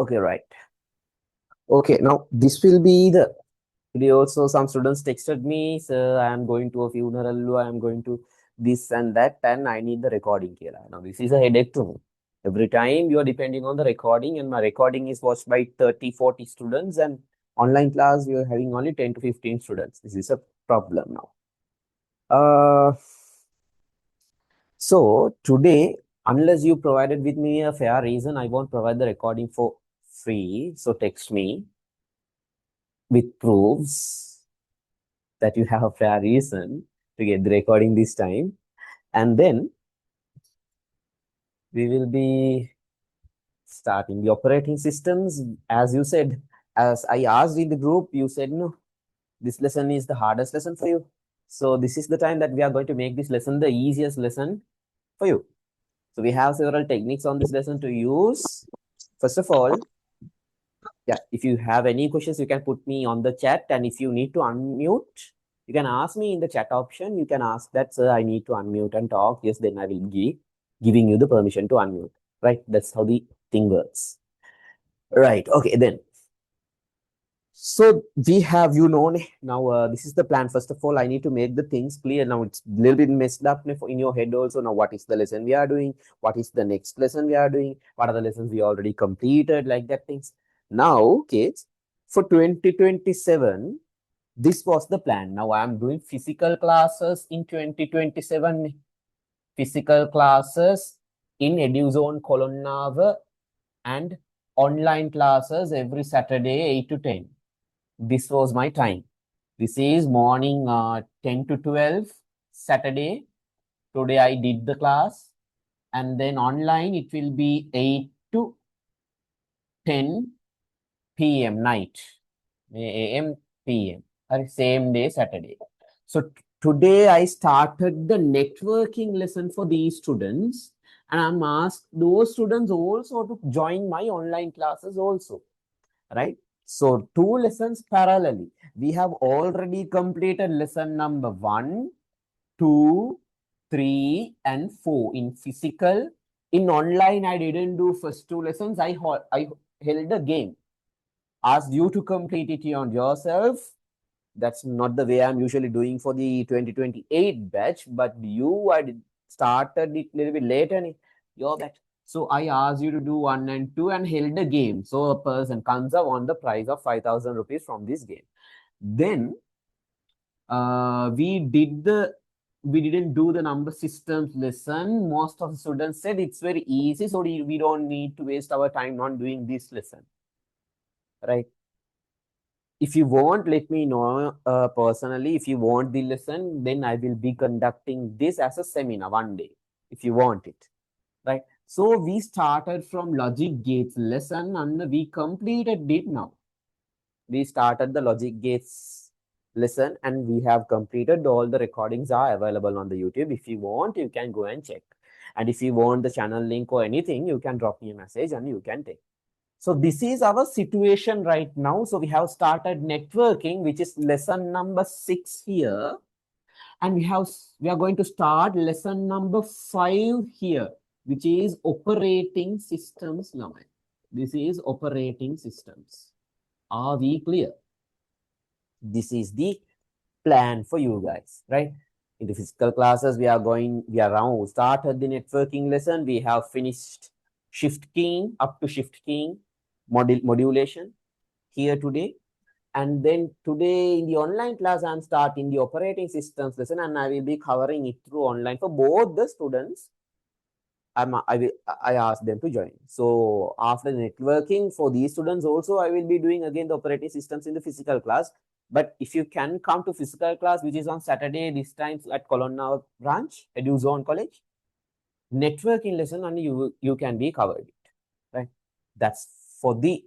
Okay, right. Okay, now this will be the today also some students texted me, sir, I am going to a funeral, I am going to this and that, and I need the recording here. Now this is a headache to me. Every time you are depending on the recording, and my recording is watched by 30, 40 students, and online class we are having only 10 to 15 students. This is a problem now. So today, unless you provided with me a fair reason, I won't provide the recording for free. So text me with proofs that you have a fair reason to get the recording this time. And then we will be starting the operating systems. As you said, as I asked in the group, you said, no, this lesson is the hardest lesson for you. So this is the time that we are going to make this lesson the easiest lesson for you. So we have several techniques on this lesson to use. First of all, yeah, if you have any questions, you can put me on the chat. And if you need to unmute, you can ask me in the chat option. You can ask that, sir, I need to unmute and talk. Yes, then I will be giving you the permission to unmute. Right? That's how the thing works. Right. Okay, then. So we have, now this is the plan. First of all, I need to make the things clear. Now it's a little bit messed up in your head also. Now, what is the lesson we are doing? What is the next lesson we are doing? What are the lessons we already completed? Like that things. Now, kids, for 2027, this was the plan. Now I am doing physical classes in 2027. Physical classes in EduZone Colonnava and online classes every Saturday 8 to 10. This was my time. This is morning 10 to 12 Saturday. Today I did the class, and then online it will be 8 to 10 p.m. night, a.m. p.m. Same day Saturday. So today I started the networking lesson for these students, and I'm asked those students also to join my online classes also, right? So two lessons parallelly. We have already completed lesson number 1, 2, 3, and 4 in physical. In online, I didn't do first two lessons. I held a game. Asked you to complete it on yourself. That's not the way I'm usually doing for the 2028 batch, but I started it a little bit later in your batch. So I asked you to do 1 and 2 and held a game. So a person comes up on the prize of 5,000 rupees from this game. Then we didn't do the number systems lesson. Most of the students said it's very easy, so we don't need to waste our time on doing this lesson, right? If you want, let me know personally. If you want the lesson, then I will be conducting this as a seminar one day, if you want it, right? So we started from logic gates lesson and we completed it now. We started the logic gates lesson and we have completed. All the recordings are available on the YouTube. If you want, you can go and check. And if you want the channel link or anything, you can drop me a message and you can take. So this is our situation right now. So we have started networking, which is lesson number 6 here. And we are going to start lesson number 5 here, which is operating systems. This is operating systems. Are we clear? This is the plan for you guys, right? In the physical classes, we are now started the networking lesson. We have finished shift keying, up to shift keying modulation here today. And then today in the online class, I'm starting the operating systems lesson and I will be covering it through online for both the students. I asked them to join. So after networking for these students also, I will be doing again the operating systems in the physical class. But if you can come to physical class, which is on Saturday, this time at Colonna branch, EduZone College, networking lesson and you can be covered, right? That's for the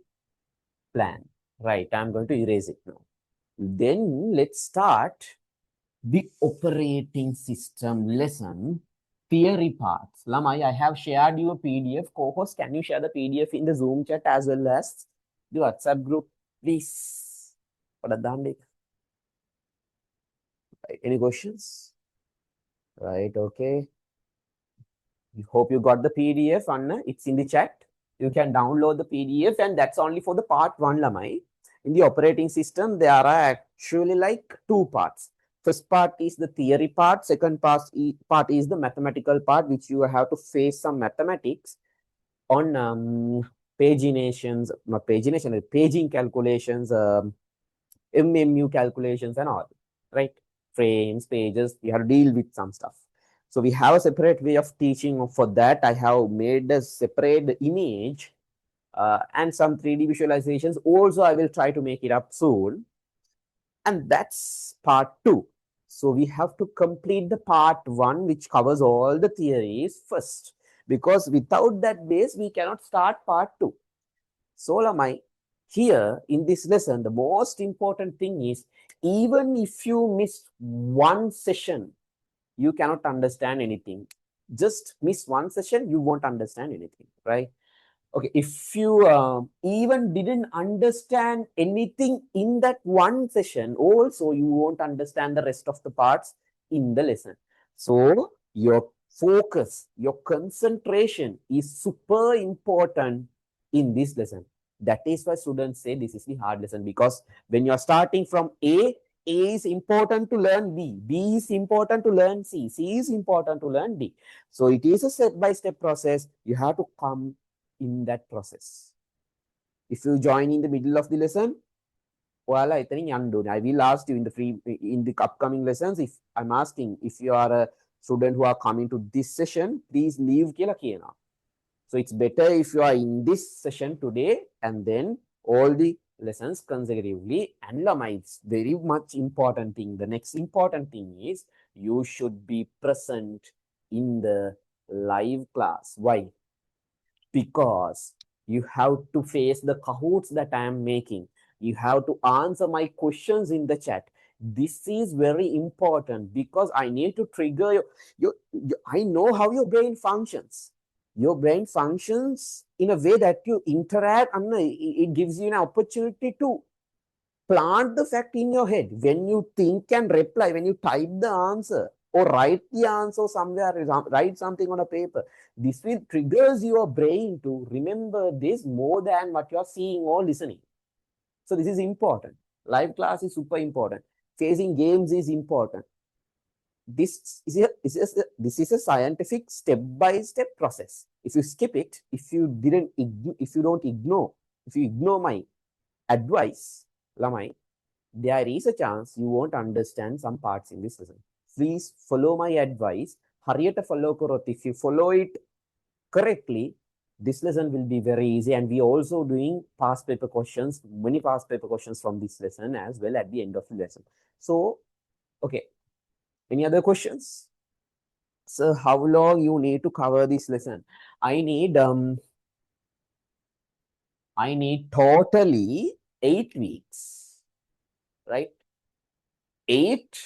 plan, right? I'm going to erase it now. Then let's start the operating system lesson theory parts. Lamai, I have shared you a PDF. Co-host, can you share the PDF in the Zoom chat as well as the WhatsApp group, please? Right. Any questions? Right, okay. We hope you got the PDF, Anna. It's in the chat. You can download the PDF, and that's only for the part 1, Lamai. In the operating system, there are actually like 2 parts. First part is the theory part. Second part is the mathematical part, which you have to face some mathematics on paginations, not pagination, paging calculations, MMU calculations and all, right? Frames, pages, you have to deal with some stuff. So we have a separate way of teaching. For that, I have made a separate image and some 3D visualizations. Also, I will try to make it up soon. And that's part 2. So we have to complete the part 1, which covers all the theories first. Because without that base, we cannot start part 2. So, Lamai, here in this lesson, the most important thing is, even if you miss one session, you cannot understand anything. Just miss one session, you won't understand anything, right? Okay, if you even didn't understand anything in that one session, also you won't understand the rest of the parts in the lesson. So your focus, your concentration is super important in this lesson. That is why students say this is the hard lesson, because when you are starting from A is important to learn B is important to learn C is important to learn D. So it is a step-by-step process. You have to come in that process. If you join in the middle of the lesson, I will ask you in the upcoming lessons. If I'm asking if you are a student who are coming to this session, please leave කියලා කියනවා. So it's better if you are in this session today and then all the lessons consecutively. And Lama, it's very much important thing. The next important thing is you should be present in the live class. Why? Because you have to face the Kahoots that I am making. You have to answer my questions in the chat. This is very important because I need to trigger I know how your brain functions. Your brain functions in a way that you interact, and it gives you an opportunity to plant the fact in your head. When you think and reply, when you type the answer or write the answer somewhere, write something on a paper, this will triggers your brain to remember this more than what you are seeing or listening. So this is important. Live class is super important. Facing games is important. This is a scientific step-by-step process. If you skip it, if you ignore my advice, Lamai, there is a chance you won't understand some parts in this lesson. Please follow my advice. Hariyata follow korot. If you follow it correctly, this lesson will be very easy. And we are also doing past paper questions, many past paper questions from this lesson as well at the end of the lesson. So, okay. Any other questions? So, how long you need to cover this lesson? I need totally 8 weeks, right? 8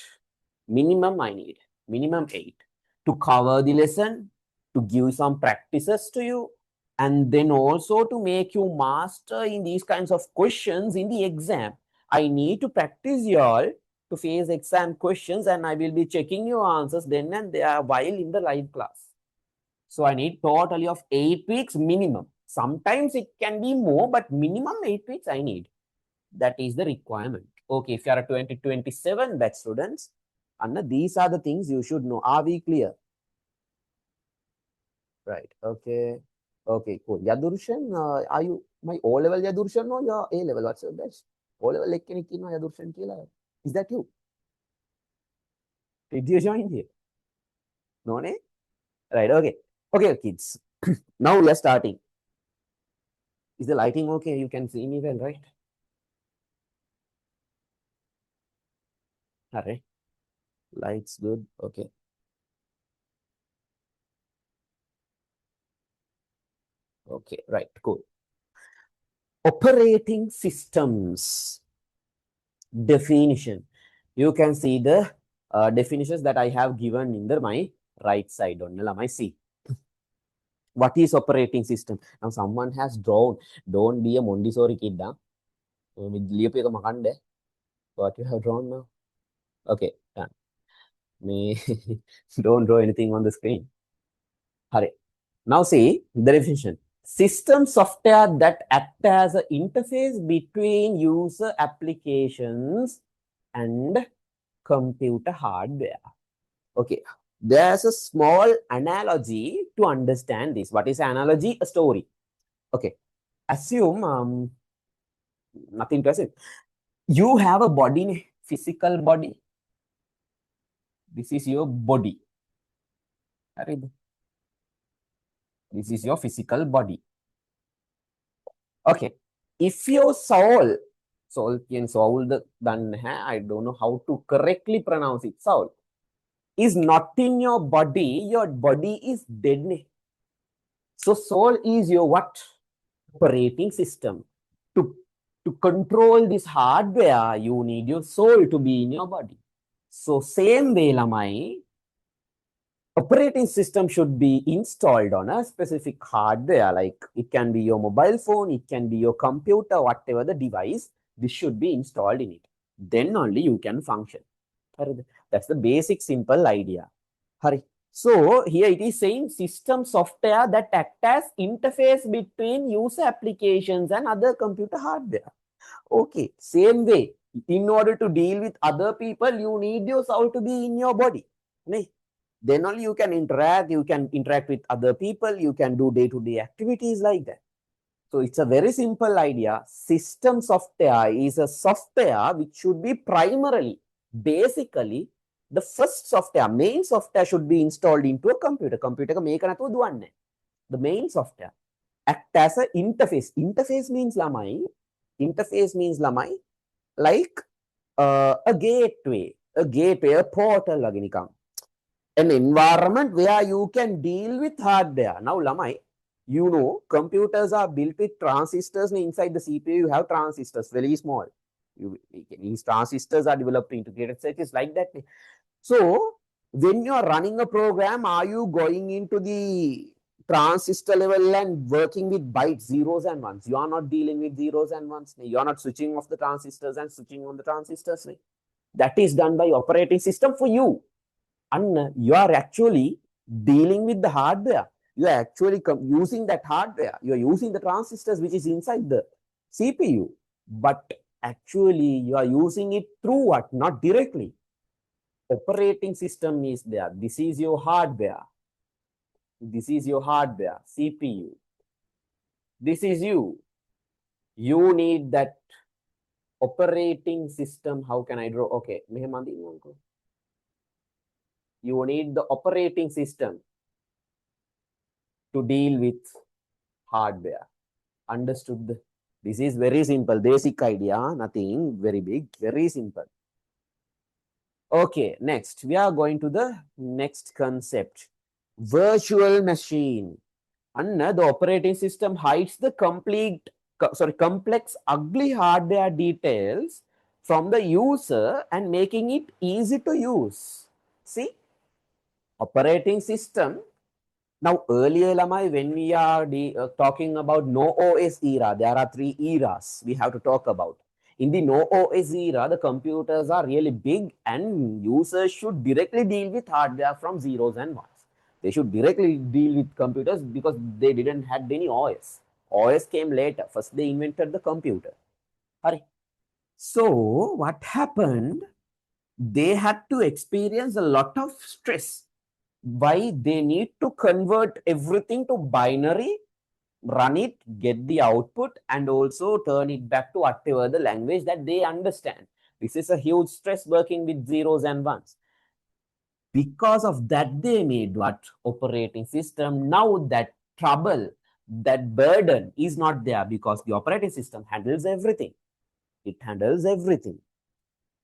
minimum I need, minimum 8 to cover the lesson, to give some practices to you, and then also to make you master in these kinds of questions in the exam. I need to practice you all to face exam questions, and I will be checking your answers then and there while in the live class. So I need totally of 8 weeks minimum. Sometimes it can be more, but minimum 8 weeks I need. That is the requirement. Okay, if you are a 2027 batch students, Anna, these are the things you should know. Are we clear? Right. Okay. Okay, cool. Yadurshan, are you my O-level Yadurshan or your A-level? What's your best? O-level ekkenek innawa Yadurshan kiyala. Is that you? Did you join here? No, ne? Right, okay. Okay, kids. Now we are starting. Is the lighting okay? You can see me well, right? All right. Lights good. Okay. Okay, right, cool. Operating systems definition. You can see the definitions that I have given in my right side on my see. What is operating system? Now someone has drawn. Don't be a Montessori kid. What you have drawn now? Okay, done. Don't draw anything on the screen. Hurry. Now see the definition. system software that act as an interface between user applications and computer hardware. Okay, there's a small analogy to understand this. What is analogy? A story. Okay, assume nothing to assume. You have a body, physical body. This is your body. This is your physical body. Okay, if your soul I don't know how to correctly pronounce it. Soul is not in your body is dead. So soul is your what? Operating system. To control this hardware, you need your soul to be in your body. So same way, Lamai, operating system should be installed on a specific hardware. Like it can be your mobile phone, it can be your computer, whatever the device, this should be installed in it. Then only you can function. That's the basic simple idea. Hari. So here it is saying system software that act as interface between user applications and other computer hardware. Okay, same way. In order to deal with other people, you need your soul to be in your body. Then only you can interact with other people, you can do day-to-day activities like that. So it's a very simple idea. System software is a software which should be primarily, basically, the first software, main software should be installed into a computer. Computer ka මේක නැතුව දුවන්නේ. The main software act as an interface. Interface means lamai, like a gateway, a portal වගේ නිකන්. An environment where you can deal with hardware. Now, lamai, you know, computers are built with transistors. Inside the CPU, you have transistors, very small. These transistors are developed integrated circuits like that. So, when you are running a program, are you going into the transistor level and working with bytes, zeros and ones? You are not dealing with zeros and ones. You are not switching off the transistors and switching on the transistors. That is done by operating system for you. And you are actually dealing with the hardware. You are actually using that hardware. You are using the transistors which is inside the CPU. But actually, you are using it through what? Not directly. Operating system is there. This is your hardware. This is your hardware, CPU. This is you. You need that operating system. How can I draw? Okay. You need the operating system to deal with hardware. Understood? This is very simple, basic idea, nothing very big, very simple. Okay, next, we are going to the next concept, virtual machine. And the operating system hides the complex, ugly hardware details from the user and making it easy to use. See, operating system. Now, earlier, Lamai, when we are talking about no OS era, there are 3 eras we have to talk about. In the no OS era, the computers are really big and users should directly deal with hardware from zeros and ones. They should directly deal with computers because they didn't have any OS. OS came later. First, they invented the computer. So, what happened? They had to experience a lot of stress. Why? They need to convert everything to binary, run it, get the output, and also turn it back to whatever the language that they understand. This is a huge stress working with zeros and ones. Because of that, they made what? Operating system. Now that trouble, that burden is not there because the operating system handles everything. It handles everything.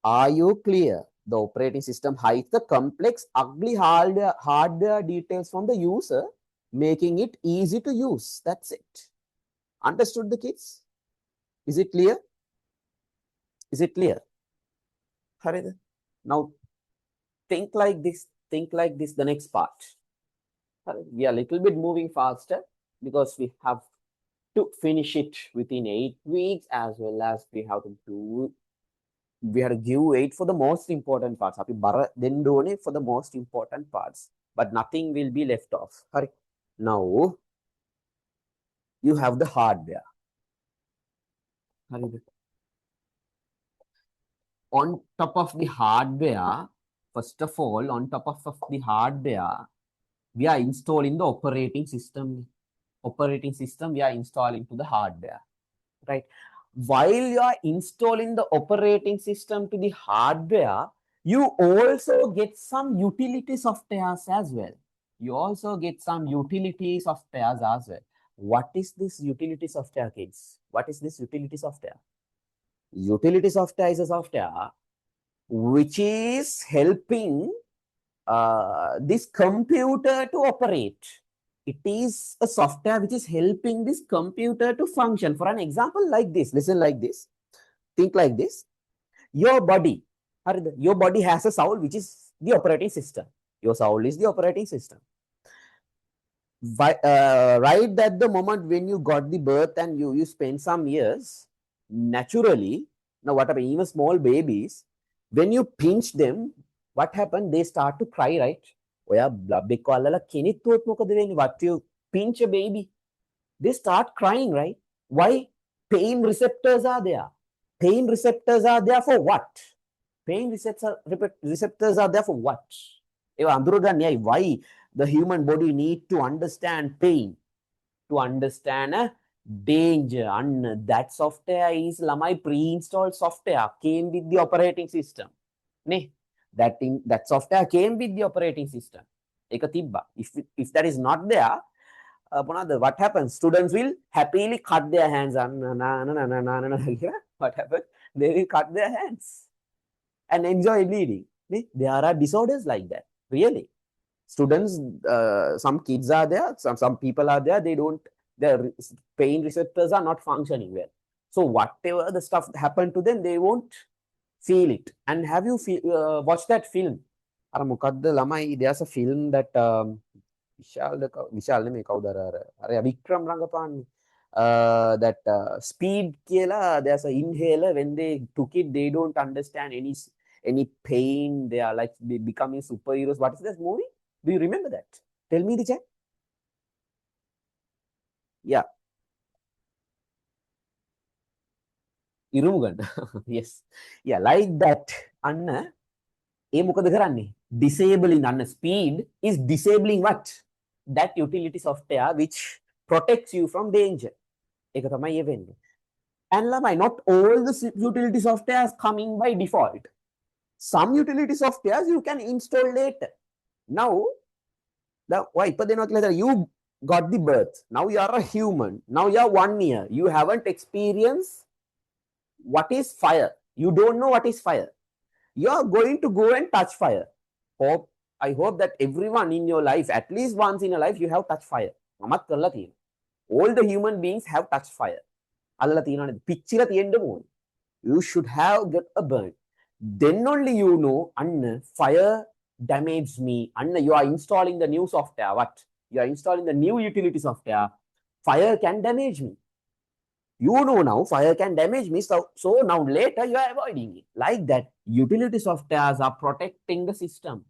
Are you clear? The operating system hides the complex, ugly hardware details from the user, making it easy to use. That's it. Understood, the kids? Is it clear? Is it clear? Now, think like this, the next part. We are a little bit moving faster because we have to finish it within 8 weeks, as well as we have to give weight for the most important parts. Then donate for the most important parts, but nothing will be left off. Now, you have the hardware. On top of the hardware, first of all, on top of the hardware, we are installing the operating system. Operating system we are installing to the hardware, right? While you are installing the operating system to the hardware, you also get some utility softwares as well. You also get some utility softwares as well. What is this utility software, kids? What is this utility software? Utility software is a software which is helping this computer to operate. It is a software which is helping this computer to function. For an example like this, listen like this, think like this. Your body has a soul which is the operating system. Your soul is the operating system. Right at the moment when you got the birth and you spend some years, naturally, now what happens, even small babies, when you pinch them, what happened? They start to cry, right? What you pinch a baby, they start crying, right? Why? Pain receptors are there. Pain receptors are there for what? Pain receptors are there for what? Why the human body need to understand pain, to understand a danger. And that software is lamai pre-installed software, came with the operating system. That software came with the operating system. If that is not there, what happens? Students will happily cut their hands. What happens? They will cut their hands and enjoy bleeding. There are disorders like that, really. Students, some kids are there, some people are there, their pain receptors are not functioning well. So whatever the stuff happened to them, they won't feel it. And have you watched that film? There's a film that විශාල්ද මේ කවුද අර Vikram රංගපාන්නේ that speed කියලා, there's an inhaler. When they took it, they don't understand any pain. They are like becoming superheroes. What is this movie? Do you remember that? Tell me the chat. Yeah. ඉරුමුගන්න. Yes. Yeah, like that. අන්න ඒ මොකද කරන්නේ? Disabling. අන්න speed is disabling what? That utility software which protects you from danger. ඒක තමයි ඒ වෙන්නේ. And lamai, not all the utility softwares coming by default. Some utility softwares you can install later. Now, you got the birth. Now you are a human. Now you are 1 year. You haven't experienced what is fire. You don't know what is fire. You are going to go and touch fire. I hope that everyone in your life, at least once in your life, you have touched fire. All the human beings have touched fire. You should have got a burn. Then only you know, fire damaged me. You are installing the new software. What? You are installing the new utility software. Fire can damage me. You know now fire can damage me. So now later you are avoiding it. Like that, utility softwares are protecting the system.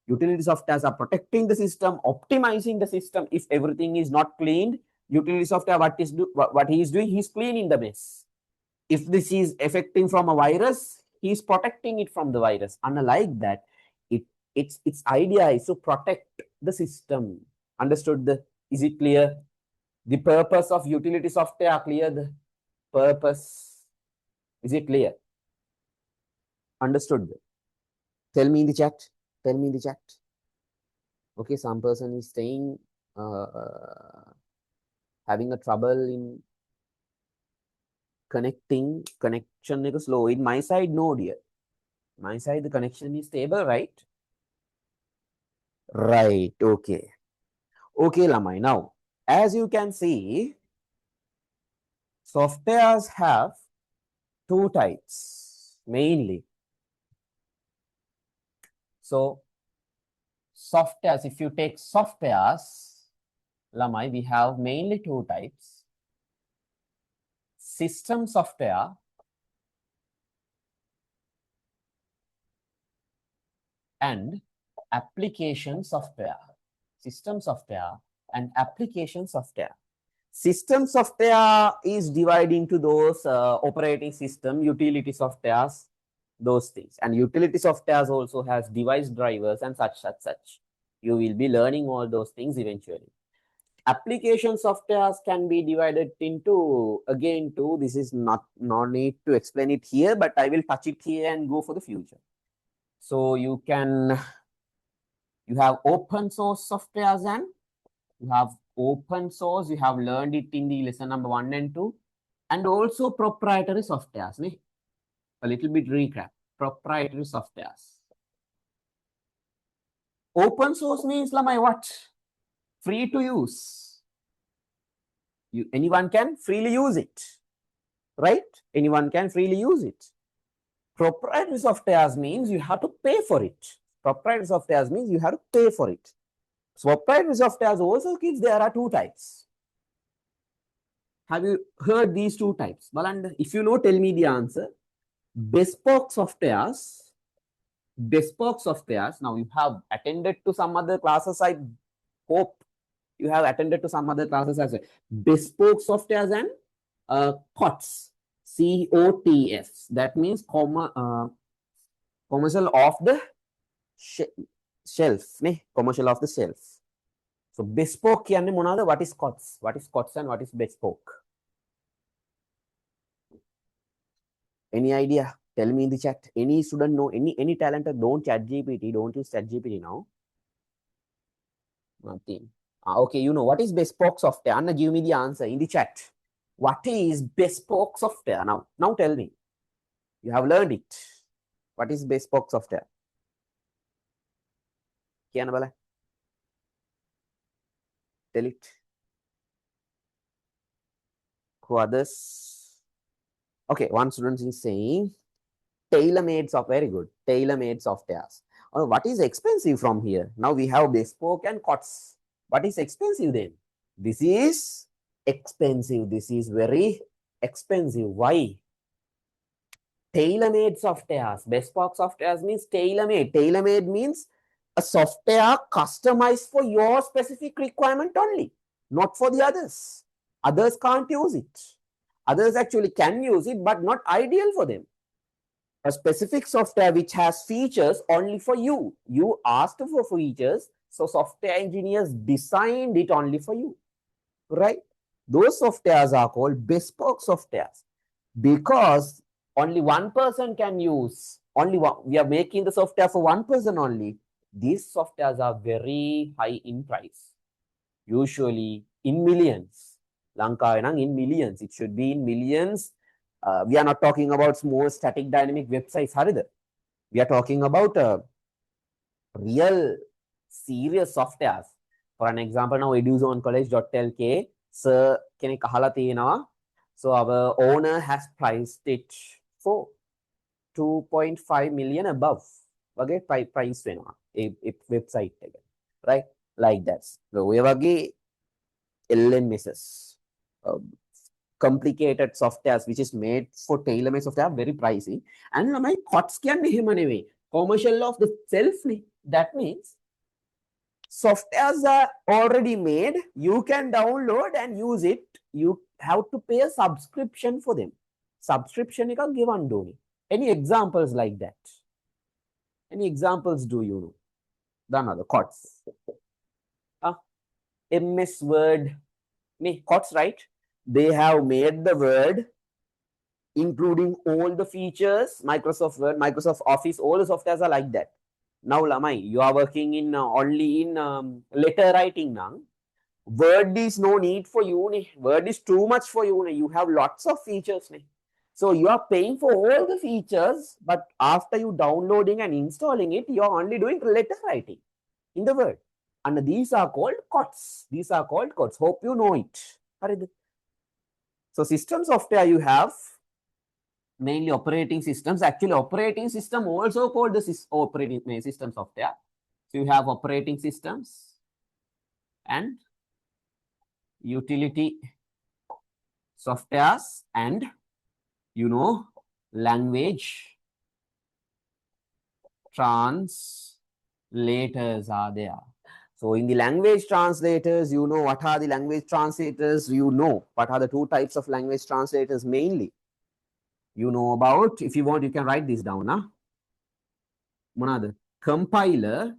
Utility softwares are protecting the system, optimizing the system. If everything is not cleaned, utility software, what he is doing, he's cleaning the mess. If this is affecting from a virus, he's protecting it from the virus. And like that, its idea is to protect the system. Understood? Is it clear? The purpose of utility software, clear? The purpose, is it clear? Understood? Tell me in the chat. Tell me in the chat. Okay, some person is saying having a trouble in connection is slow. In my side, no dear. My side, the connection is stable, right? Right, okay. Okay, Lamai. Now, as you can see, softwares have two types, mainly. So, softwares, if you take softwares, Lamai, we have mainly two types. System software and application software. System software and application software. System software is divided into those operating system, utility softwares, those things. And utility softwares also has device drivers and such. You will be learning all those things eventually. Application softwares can be divided into, again, two. This is not need to explain it here, but I will touch it here and go for the future. So you have open source softwares, and you have open source. You have learned it in the lesson number 1 and 2, and also proprietary softwares. A little bit recap. Proprietary softwares. Open source means lamai what? Free to use. Anyone can freely use it, right? Anyone can freely use it. Proprietary softwares means you have to pay for it. Proprietary softwares means you have to pay for it. So proprietary softwares also gives there are two types. Have you heard these two types? Well, if you know, tell me the answer. Bespoke softwares. Now you have attended to some other classes. I hope you have attended to some other classes as well. Bespoke softwares and COTS. COTS. That means commercial off the shelf. Commercial off the shelf. So bespoke කියන්නේ මොනවාද? What is COTS? What is COTS and what is bespoke? Any idea? Tell me in the chat. Any student know? Any talented? Don't chat GPT. Don't use chat GPT now. Nothing. Okay, you know what is bespoke software? Anna, give me the answer in the chat. What is bespoke software? Now tell me. You have learned it. What is bespoke software? Kiana bala. Tell it. Who others? Okay, one student is saying tailor-made software. Very good. Tailor-made softwares. What is expensive from here? Now we have bespoke and COTS. What is expensive then? This is expensive. This is very expensive. Why? Tailor-made softwares. Bespoke softwares means tailor-made. Tailor-made means a software customized for your specific requirement only, not for the others. Others can't use it. Others actually can use it, but not ideal for them. A specific software which has features only for you. You asked for features, so software engineers designed it only for you, right? Those softwares are called bespoke softwares because only one person can use, only one, we are making the software for one person only. These softwares are very high in price, usually in millions. Lanka in millions, it should be in millions. We are not talking about small static dynamic websites. We are talking about real serious softwares. For an example, now eduzonecollege.lk, sir, කෙනෙක් අහලා තියෙනවා. So our owner has priced it for 2.5 million above. Okay, price වෙනවා. Website එක. Right? Like that. So we have LMSs. Complicated softwares which is made for tailor-made software are very pricey. And my COTS කියන්නේ එහෙම නෙවෙයි. Commercial of the self. That means softwares are already made. You can download and use it. You have to pay a subscription for them. Subscription එකක් ගෙවන්න ඕනේ. Any examples like that? Any examples do you know? Another COTS. MS Word. COTS, right? They have made the Word, including all the features, Microsoft Word, Microsoft Office, all the softwares are like that. Now, Lamai, you are working in only in letter writing now. Word is no need for you. Word is too much for you. You have lots of features. So you are paying for all the features, but after you downloading and installing it, you are only doing letter writing in the Word. And these are called COTS. These are called COTS. Hope you know it. So system software you have mainly operating systems. Actually, operating system also called the operating system software. So you have operating systems and utility softwares and language translators are there. So in the language translators, you know what are the language translators? You know what are the two types of language translators mainly. You know about, if you want, you can write this down. Huh? Monada, compiler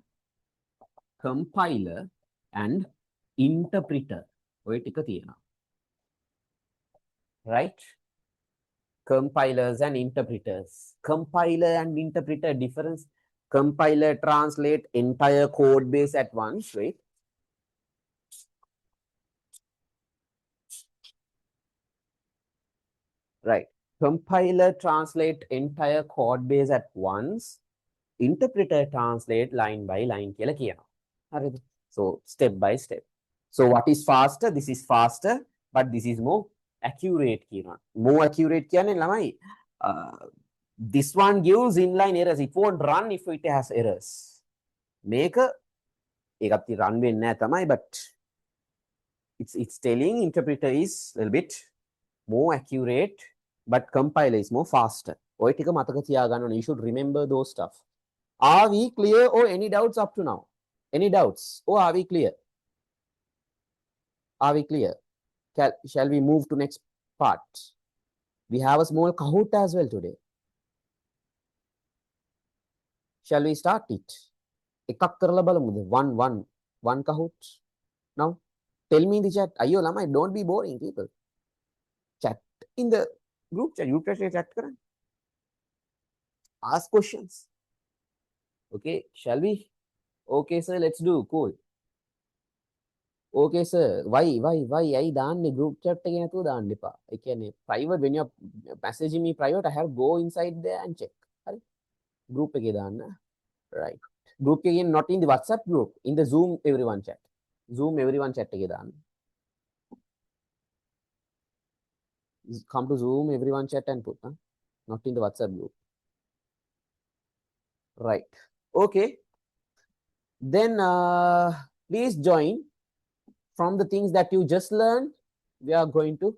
and interpreter. Right? Compilers and interpreters. Compiler and interpreter difference. Compiler translate entire code base at once, right? Right. Compiler translate entire code base at once. Interpreter translate line by line. So step by step. So what is faster? This is faster, but this is more accurate. More accurate. This one gives inline errors. It won't run if it has errors. Make a run but it's telling interpreter is a little bit more accurate, but compiler is more faster. You should remember those stuff. Are we clear or any doubts up to now? Any doubts? Or are we clear? Are we clear? Shall we move to next part? We have a small Kahoot as well today. Shall we start it? One Kahoot. Now, tell me in the chat. Ayo lamai, don't be boring, people. Chat in the group chat. You chat karan. Ask questions. Okay, shall we? Okay, sir, let's do. Cool. Okay, sir. Why? I done group chat again to the andipa. I can private when you're messaging me private, I have to go inside there and check. Group again, right? Group again, not in the WhatsApp group, in the Zoom everyone chat. Zoom everyone chat again. Come to Zoom everyone chat and put, huh? Not in the WhatsApp group. Right. Okay. Then please join. From the things that you just learned, we are going to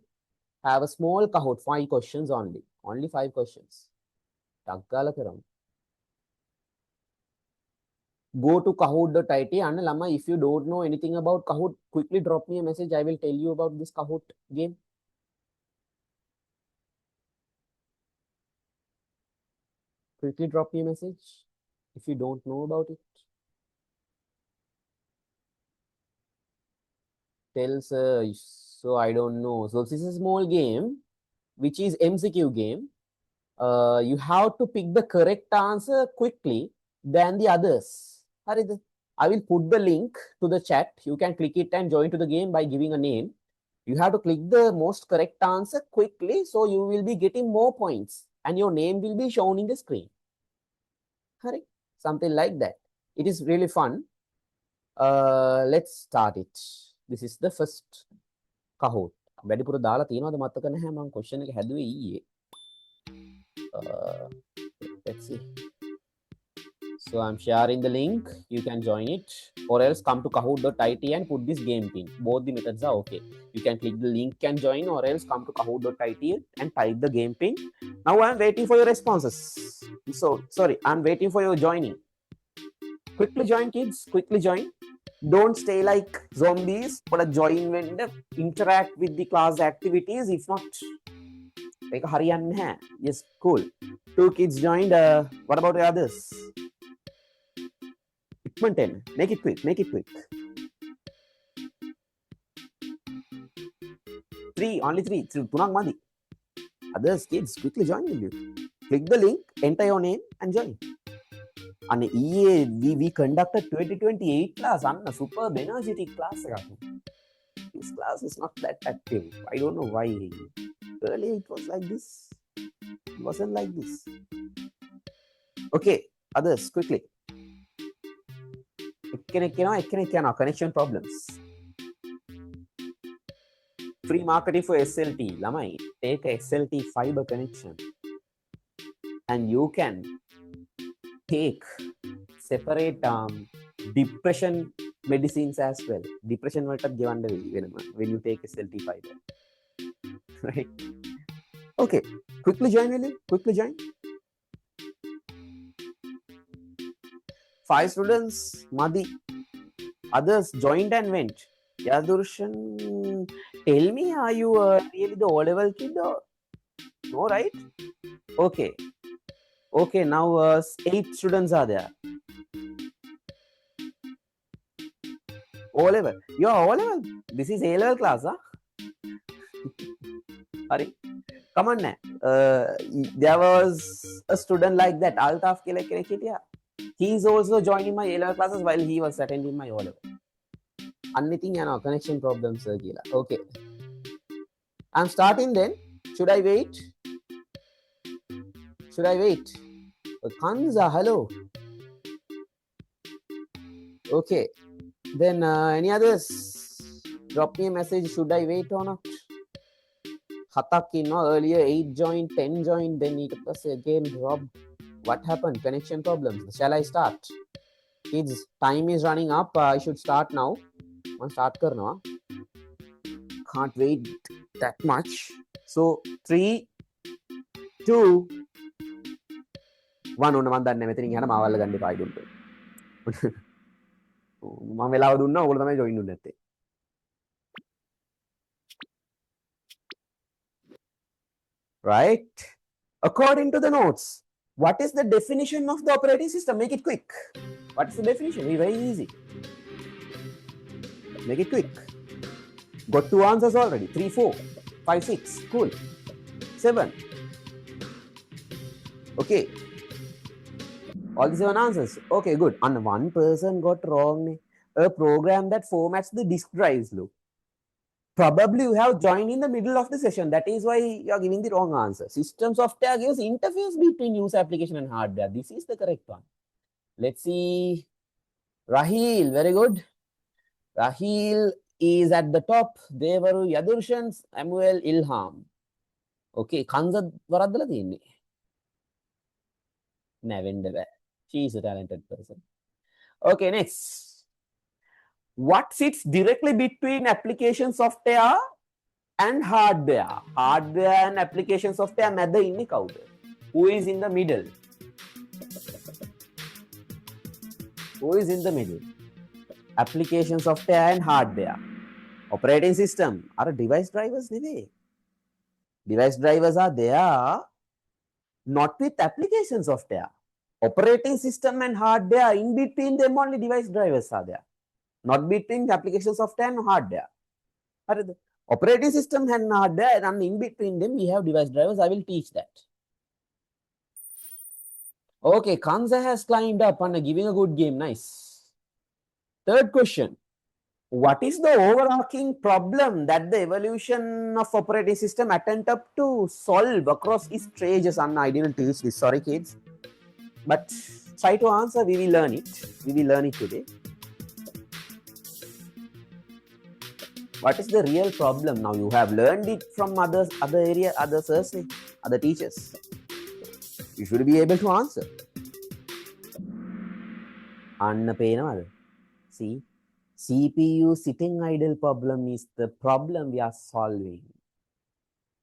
have a small Kahoot, 5 questions only. Only 5 questions. Go to kahoot.it and Lama, if you don't know anything about Kahoot, quickly drop me a message. I will tell you about this Kahoot game. Quickly drop me a message if you don't know about it. Tell sir, so I don't know. So this is a small game, which is MCQ game. You have to pick the correct answer quickly than the others. I will put the link to the chat. You can click it and join to the game by giving a name. You have to click the most correct answer quickly, so you will be getting more points and your name will be shown in the screen. Something like that. It is really fun. Let's start it. This is the first Kahoot. වැඩිපුර දාලා තියෙනවද මතක නැහැ මම question එක හැදුවේ ඊයේ. Let's see. So I'm sharing the link. You can join it, or else come to kahoot.it and put this game pin. Both the methods are okay. You can click the link and join, or else come to kahoot.it and type the game pin. Now I'm waiting for your responses. So sorry, I'm waiting for your joining. Quickly join, kids. Quickly join. Don't stay like zombies. But join when interact with the class activities. If not, take a hurry and yes, cool. 2 kids joined. What about the others? 10. Make it quick. Make it quick. 3. Only 3. Tunang madi. Others kids quickly join with you. Click the link, enter your name, and join. And we conducted 2028 class. And a superb energetic class. This class is not that active. I don't know why. Earlier it was like this. It wasn't like this. Okay, others quickly. Connection problems. Free marketing for SLT. Lamai, take a SLT fiber connection. And you can take separate depression medicines as well. Depression when you take SLT fiber. Right? Okay. Quickly join, William. Quickly join. 5 students, Madi. Others joined and went. Yadurshan, tell me, are you really the O-level kid or no, right? Okay. Okay, now 8 students are there. O-level. You're O-level. This is A-level class, huh? Hurry. Come on now. There was a student like that, Altaf Kelekelekitia. He's also joining my A-level classes while he was attending my O-level. Anything, connection problems. Okay. I'm starting then. Should I wait? Should I wait? Kanza, hello. Okay. Then any others? Drop me a message. Should I wait or not? Hatak earlier 8 joined, 10 joined, then it was again dropped. What happened? Connection problems. Shall I start? Kids, time is running up. I should start now. Start karna. Can't wait that much. So 3, 2, 1 ඔන්න මම දන්නේ මෙතනින් යන මාවල්ල ගන්න එපා අයිඩොන්ට්. මම වෙලාව දුන්නා ඔයගොල්ලෝ තමයි ජොයින් වෙන්නේ නැත්තේ. Right? According to the notes, what is the definition of the operating system? Make it quick. What is the definition? It's very easy. Make it quick. Got 2 answers already. 3, 4, 5, 6. Cool. 7. Okay. All the 7 answers. Okay, good. And one person got wrong. A program that formats the disk drives. Look. Probably you have joined in the middle of the session. That is why you are giving the wrong answer. System software gives interface between user application and hardware. This is the correct one. Let's see. Rahil, very good. Rahil is at the top. Devaru, Yadurshan, Samuel, Ilham. Okay, Kanza Varadala Dini. Navendava. She is a talented person. Okay, next. What sits directly between application software and hardware? Hardware and application software mada inni kawuda? Who is in the middle? Who is in the middle? Application software and hardware. Operating system. Are device drivers නෙවෙයි. Device drivers are there not with application software. Operating system and hardware, in between them only device drivers are there. Not between the application software and hardware. Operating system and hardware, and in between them we have device drivers. I will teach that. Okay, Kanza has climbed up and giving a good game. Nice. Third question. What is the overarching problem that the evolution of operating system attempt up to solve across its stages? And I didn't teach this. Sorry, kids. But try to answer. We will learn it. We will learn it today. What is the real problem? Now you have learned it from other teachers. You should be able to answer. Anna peenawada. See, CPU sitting idle problem is the problem we are solving.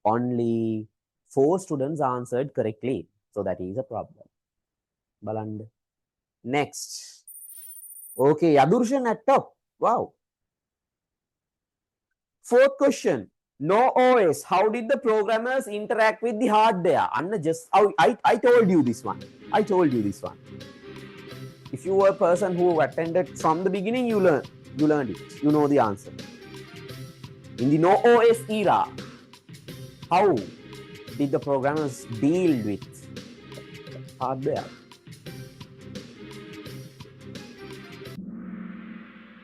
Only 4 students answered correctly, so that is a problem. Baland. Next. Okay, Yadurshan at top. Wow. 4th question. No OS. How did the programmers interact with the hardware? Anna just I told you this one. I told you this one. If you were a person who attended from the beginning, you learned it. You know the answer. In the no OS era, how did the programmers deal with hardware?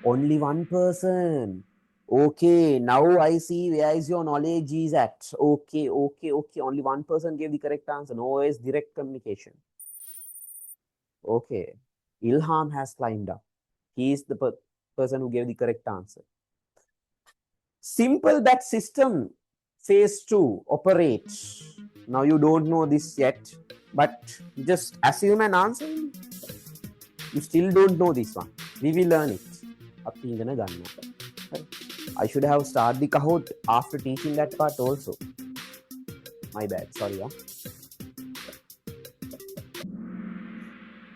Only one person. Okay, now I see where is your knowledge is at. Okay. Only one person gave the correct answer. No OS direct communication. Okay. Ilham has climbed up. He is the person who gave the correct answer. Simple that system phase 2 operates. Now you don't know this yet, but just assume an answer. You still don't know this one. We will learn it. I should have started the Kahoot after teaching that part also. My bad. Sorry. Huh?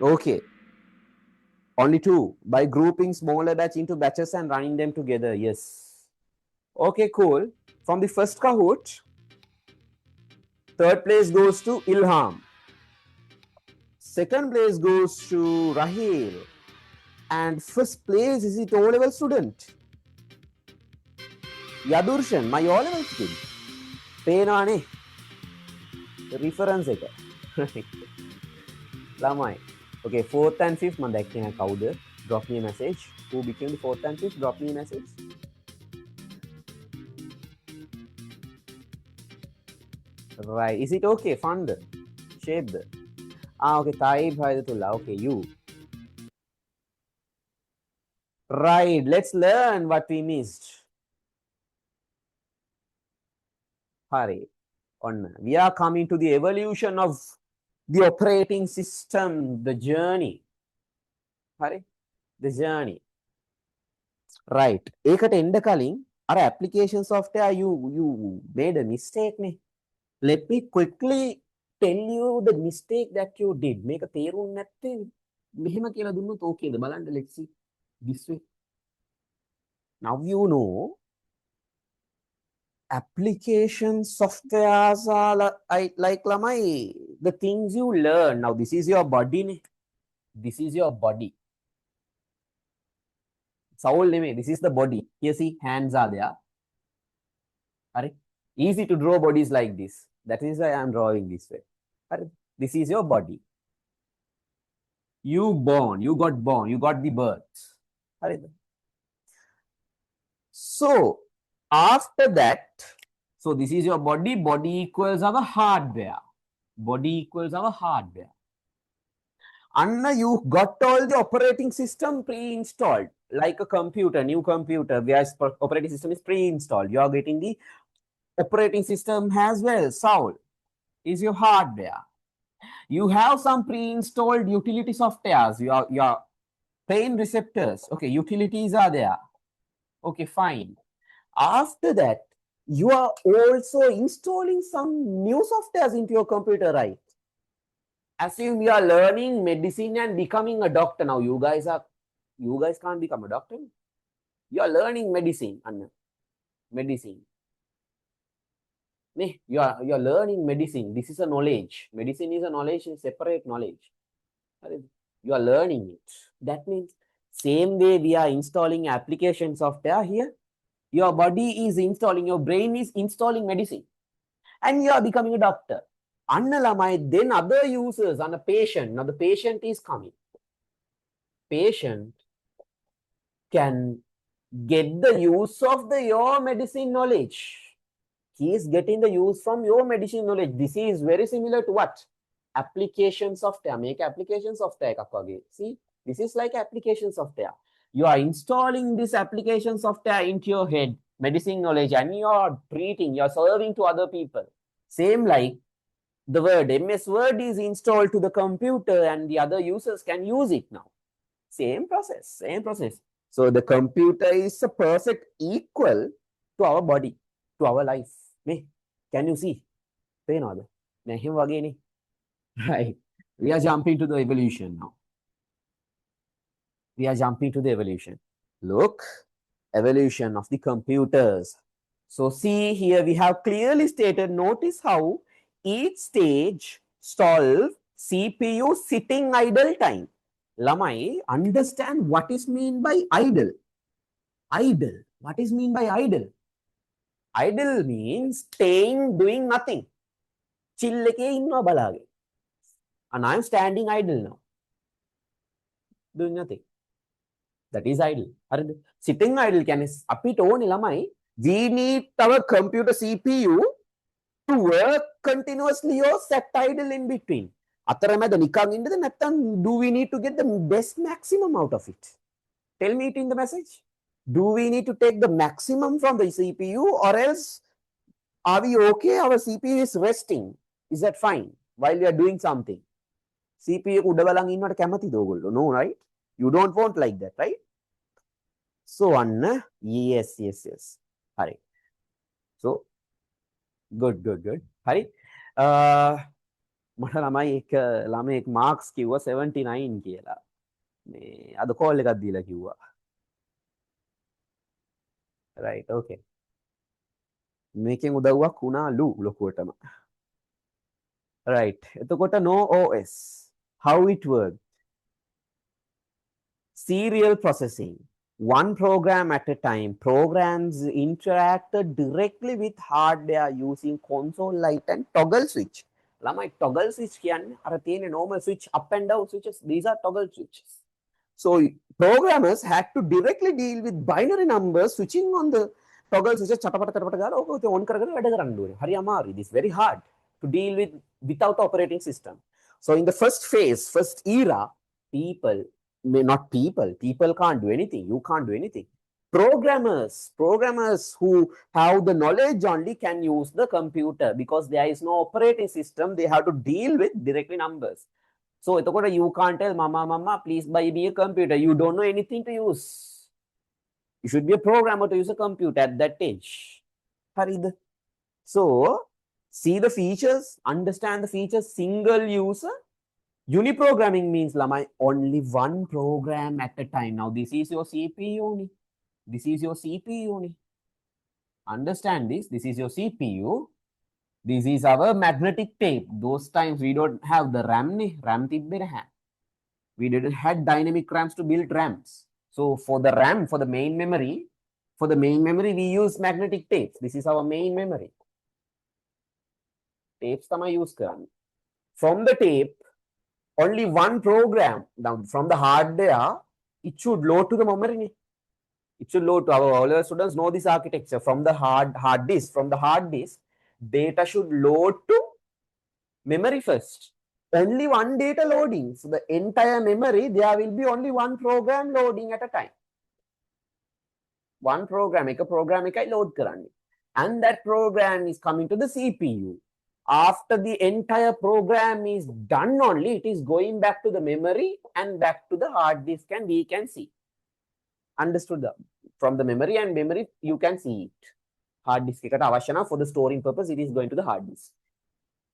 Okay. Only two. By grouping smaller batch into batches and running them together. Yes. Okay, cool. From the first Kahoot, third place goes to Ilham. Second place goes to Rahil. And first place is it O-level student. Yadurshan, my O-level student. Peenane. Reference එක. ළමයි. Okay, fourth and fifth මම දැක්කේ නැහැ කවුද? Drop me a message. Who became the fourth and fifth? Drop me a message. Right. Is it okay? Fund? Shape? Okay, Taib Haidullah. Okay, you. Right. Let's learn what we missed. Hurry. On. We are coming to the evolution of the operating system, the journey. Hurry. The journey. Right. ඒකට එන්න කලින් අර application software you made a mistake නේ. Let me quickly tell you the mistake that you did. මේක තේරුම් නැත්තේ මෙහෙම කියලා දුන්නොත් ඕකේද බලන්න. Let's see this way. Now you know application softwares are like lamai the things you learn. Now this is your body නේ. This is your body. Soul නෙමෙයි. This is the body. Here see hands are there. Right? Easy to draw bodies like this. That is why I am drawing this way. Right? This is your body. You born, you got the birth. Right? So after that, so this is your body. Body equals our hardware. Body equals our hardware. Anna, you got all the operating system pre-installed, like a computer, new computer, where operating system is pre-installed. You are getting the operating system as well. Soul is your hardware. You have some pre-installed utility softwares. Your pain receptors. Okay, utilities are there. Okay, fine. After that, you are also installing some new softwares into your computer, right? Assume you are learning medicine and becoming a doctor. Now you guys can't become a doctor. You are learning medicine. Medicine. You are learning medicine. This is a knowledge. Medicine is a knowledge, separate knowledge. You are learning it. That means same way we are installing application software here. Your body is installing, your brain is installing medicine. And you are becoming a doctor. Then other users and a patient. Now the patient is coming. Patient can get the use of your medicine knowledge. He is getting the use from your medicine knowledge. This is very similar to what? Application software. Make application software. See, this is like application software. You are installing this application software into your head, medicine knowledge, and you are treating, you are serving to other people. Same like the Word, MS Word is installed to the computer and the other users can use it now. Same process, same process. So the computer is a perfect equal to our body, to our life. Can you see? Right. We are jumping to the evolution now. We are jumping to the evolution. Look, evolution of the computers. So see here we have clearly stated, notice how each stage solve CPU sitting idle time. Lamai, understand what is mean by idle. Idle. What is mean by idle? Idle means staying, doing nothing. Chill leke inna balage. And I am standing idle now. Doing nothing. That is idle. Sitting idle can apit ඕනේ ළමයි. We need our computer CPU to work continuously or set idle in between. අතරමැද නිකන් ඉන්නද නැත්නම් do we need to get the best maximum out of it? Tell me it in the message. Do we need to take the maximum from the CPU or else are we okay? Our CPU is resting. Is that fine while we are doing something? CPU උඩ බලන් ඉන්නවට කැමතිද ඔයගොල්ලෝ? No, right? You don't want like that, right? So, Anna, yes. Hari. So, good. Hari. මට ළමයි එක ළමෙක් Marx කිව්වා 79 කියලා. මේ අද කෝල් එකක් දීලා කිව්වා. right okay. මේකෙන් උදව්වක් වුණාලු ලොකුවටම. right එතකොට no OS how it works. Serial processing, one program at a time. Programs interact directly with hardware using console light and toggle switch. ළමයි toggle switch කියන්නේ අර තියෙන normal switch up and down switches. These are toggle switches. So programmers had to directly deal with binary numbers switching on the toggle switches. චටපට ගාලා ඕක on කරගෙන වැඩ කරන්න ඕනේ. හරි අමාරුයි. This is very hard to deal with without operating system. So in the first phase, first era, not people can't do anything. You can't do anything. Programmers who have the knowledge only can use the computer because there is no operating system. They have to deal with directly numbers. So you can't tell mama please buy me a computer. You don't know anything to use. You should be a programmer to use a computer at that age. So see the features, understand the features. Single user. Uniprogramming means lamai only one program at a time. Now this is your CPU. This is your CPU. Understand this. This is your CPU. This is our magnetic tape. Those times we don't have the RAM. RAM we didn't had dynamic RAMs to build RAMs. So for the RAM, for the main memory, we use magnetic tapes. This is our main memory. Tapes tama use karan. From the tape, only one program down from the hardware, it should load to the memory. It should load to all our students know this architecture. From the hard disk, data should load to memory first. Only one data loading. So the entire memory, there will be only one program loading at a time. One program, a program load karani. And that program is coming to the CPU. After the entire program is done only, it is going back to the memory and back to the hard disk and we can see. Understood? From the memory and memory, you can see it. Hard disk eකට අවශ්‍ය නම් for the storing purpose, it is going to the hard disk.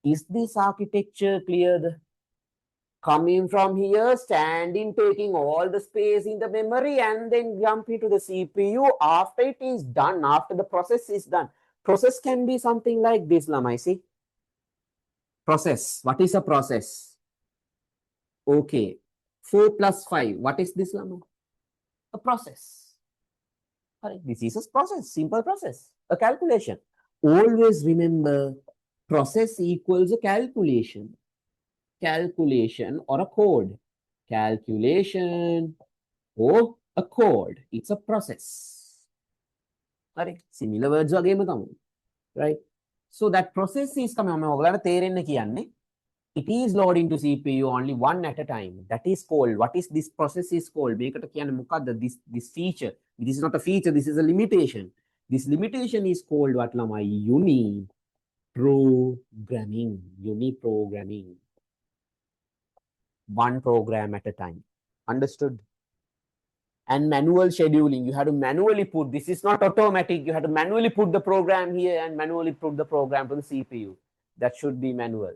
Is this architecture clear? Coming from here, standing, taking all the space in the memory and then jumping to the CPU after it is done, after the process is done. Process can be something like this, Lamai, see? Process. What is a process? Okay. 4 plus 5. What is this, Lamai? A process. This is a process, simple process, a calculation. Always remember, process equals a calculation. Calculation or a code. Calculation or a code. It's a process. Similar words again, right? So that process is coming. It is loading to CPU only one at a time. That is called, what is this process is called? This feature. This is not a feature, this is a limitation. This limitation is called what, Lama? Uniprogramming. One program at a time. Understood? And manual scheduling. You have to manually put, this is not automatic. You have to manually put the program here and manually put the program to the CPU. That should be manual.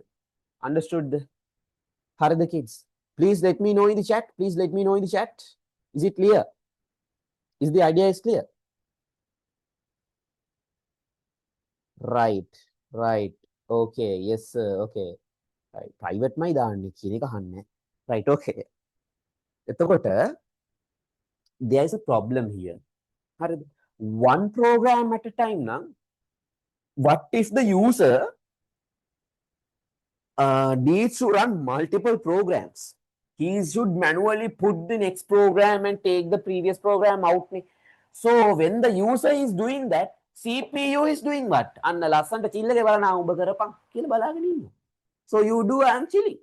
Understood? How are the kids? Please let me know in the chat. Please let me know in the chat. Is it clear? Is the idea is clear? Right. Okay. Yes, sir. Okay. Right. Private my දාන්නේ කියන එක අහන්නේ. Right. Okay. එතකොට there is a problem here. හරිද? One program at a time now. What if the user needs to run multiple programs? He should manually put the next program and take the previous program out. So when the user is doing that, CPU is doing what? So you do, I'm chilling.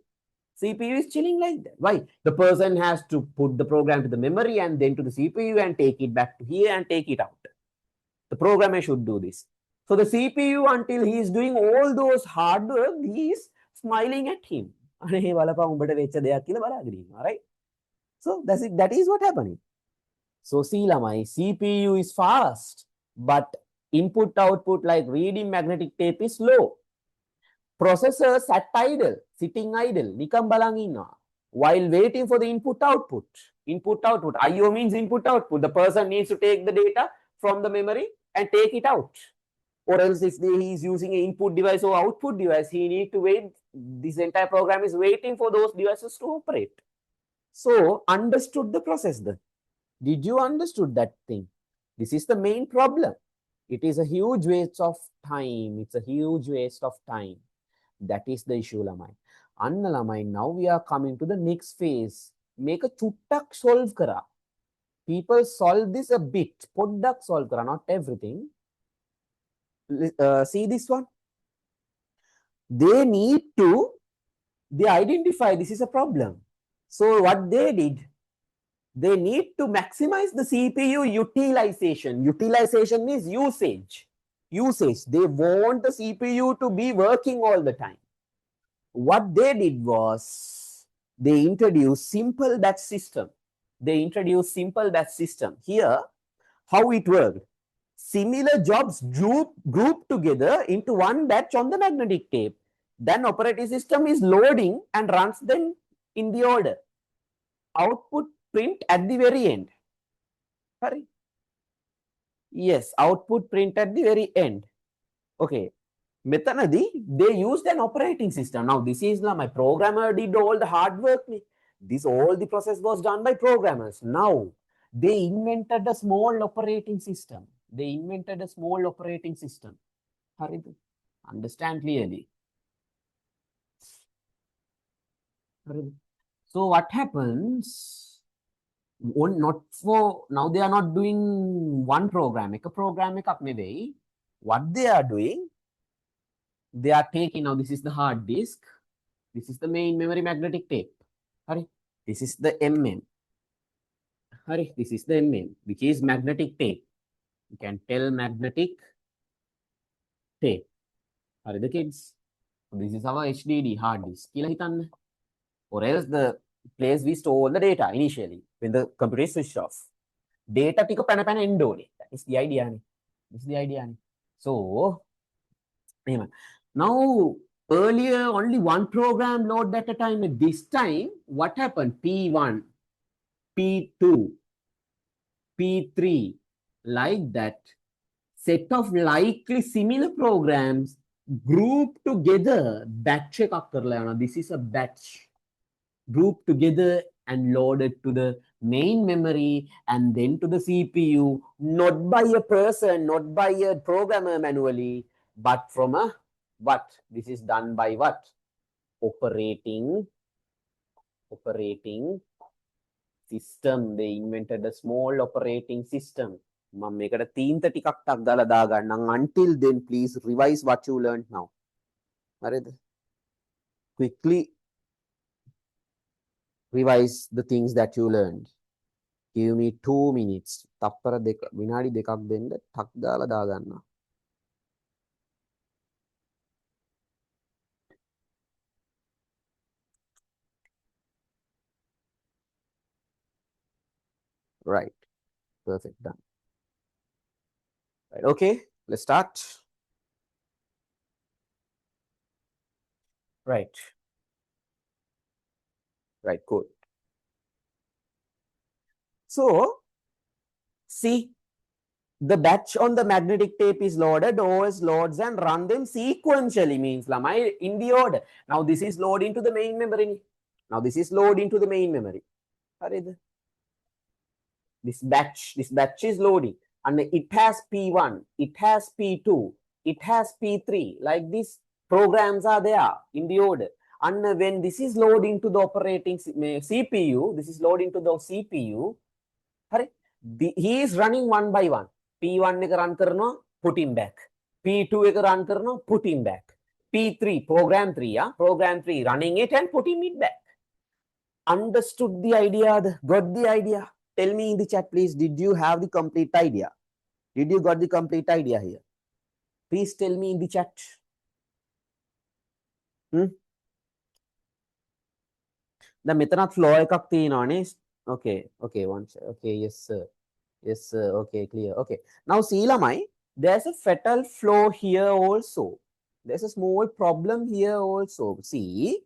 CPU is chilling like that. Why? The person has to put the program to the memory and then to the CPU and take it back to here and take it out. The programmer should do this. So the CPU, until he is doing all those hard work, he is smiling at him. Alright? So that is what happening. So see, Lamai, CPU is fast, but input output like reading magnetic tape is slow. Processor sitting idle. Nikam balang inna. while waiting for the input output. Input output. IO means input output. The person needs to take the data from the memory and take it out. Or else if he is using an input device or output device, he need to wait. This entire program is waiting for those devices to operate. So understood the process then. Did you understood that thing? This is the main problem. It is a huge waste of time. It's a huge waste of time. That is the issue, lamai. Anna lamai, now we are coming to the next phase. Make a chuttak solve kara. People solve this a bit. Poddak solve kara, not everything. See this one. They need to, they identify this is a problem. So what they did, they need to maximize the CPU utilization. Utilization means usage. Usage. They want the CPU to be working all the time. What they did was they introduced simple batch system. They introduced simple batch system. Here, how it worked. Similar jobs grouped together into one batch on the magnetic tape. Then operating system is loading and runs them in the order. Output print at the very end. Sorry. Yes, output print at the very end. Okay. Methanadi, they used an operating system. Now, this is my programmer did all the hard work. This all the process was done by programmers. Now, they invented a small operating system. They invented a small operating system. Understand clearly. So what happens? Not for now, they are not doing one program. What they are doing, they are taking now. This is the hard disk. This is the main memory magnetic tape. This is the MM. This is the MM, which is magnetic tape. You can tell magnetic tape. The kids. This is our HDD hard disk. Or else the place we store the data initially when the computer is switched off. Data tika pana endole. That is the idea. This is the idea. So now earlier only one program load at a time. This time what happened? P1, P2, P3, like that. Set of likely similar programs grouped together. Batch ekak karla yana. This is a batch. Grouped together and loaded to the main memory and then to the CPU, not by a person, not by a programmer manually, but from a what? This is done by what? Operating system. They invented a small operating system. Until then, please revise what you learned now. Quickly revise the things that you learned. Give me 2 minutes. Tappara vinadi dekak denna tak dala daganna. Right. Perfect. Done. Right. Okay. Let's start. Right. Right. Cool. So, see, the batch on the magnetic tape is loaded, OS loads and run them sequentially, means lamai in the order. Now, this is load into the main memory. Now, this is load into the main memory. This batch is loading. And it has P1, it has P2, it has P3. Like this, programs are there in the order. And when this is loading to the operating CPU, this is loading to the CPU, he is running one by one. P1 එක run කරනවා, put him back. P2 එක run කරනවා, put him back. P3, program 3, program 3 running it and putting it back. Understood the idea, got the idea. Tell me in the chat, please, did you have the complete idea? Did you got the complete idea here? Please tell me in the chat. The මෙතනත් flow එකක් තියෙනවානේ. Okay, one sec. Okay, yes sir. Yes sir. Okay, clear. Okay. Now see lamai, there's a fatal flaw here also. There's a small problem here also. See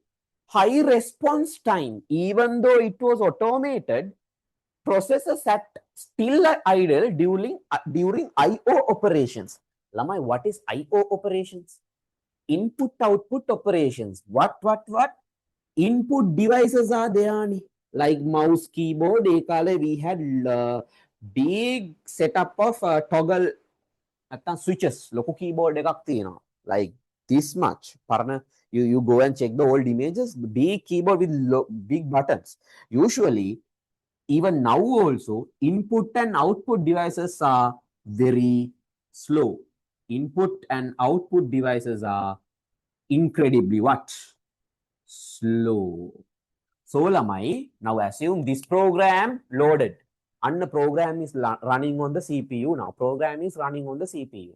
high response time, even though it was automated, processor sat still idle during I/O operations. Lamai, what is I/O operations? Input-output operations. What? Input devices are there. Like mouse, keyboard, we had big setup of toggle switches. Local keyboard like this much. You go and check the old images. Big keyboard with big buttons. Usually, even now also, input and output devices are very slow. Input and output devices are incredibly what? Slow. So Lamai, now assume this program loaded and the program is running on the CPU now. Program is running on the CPU.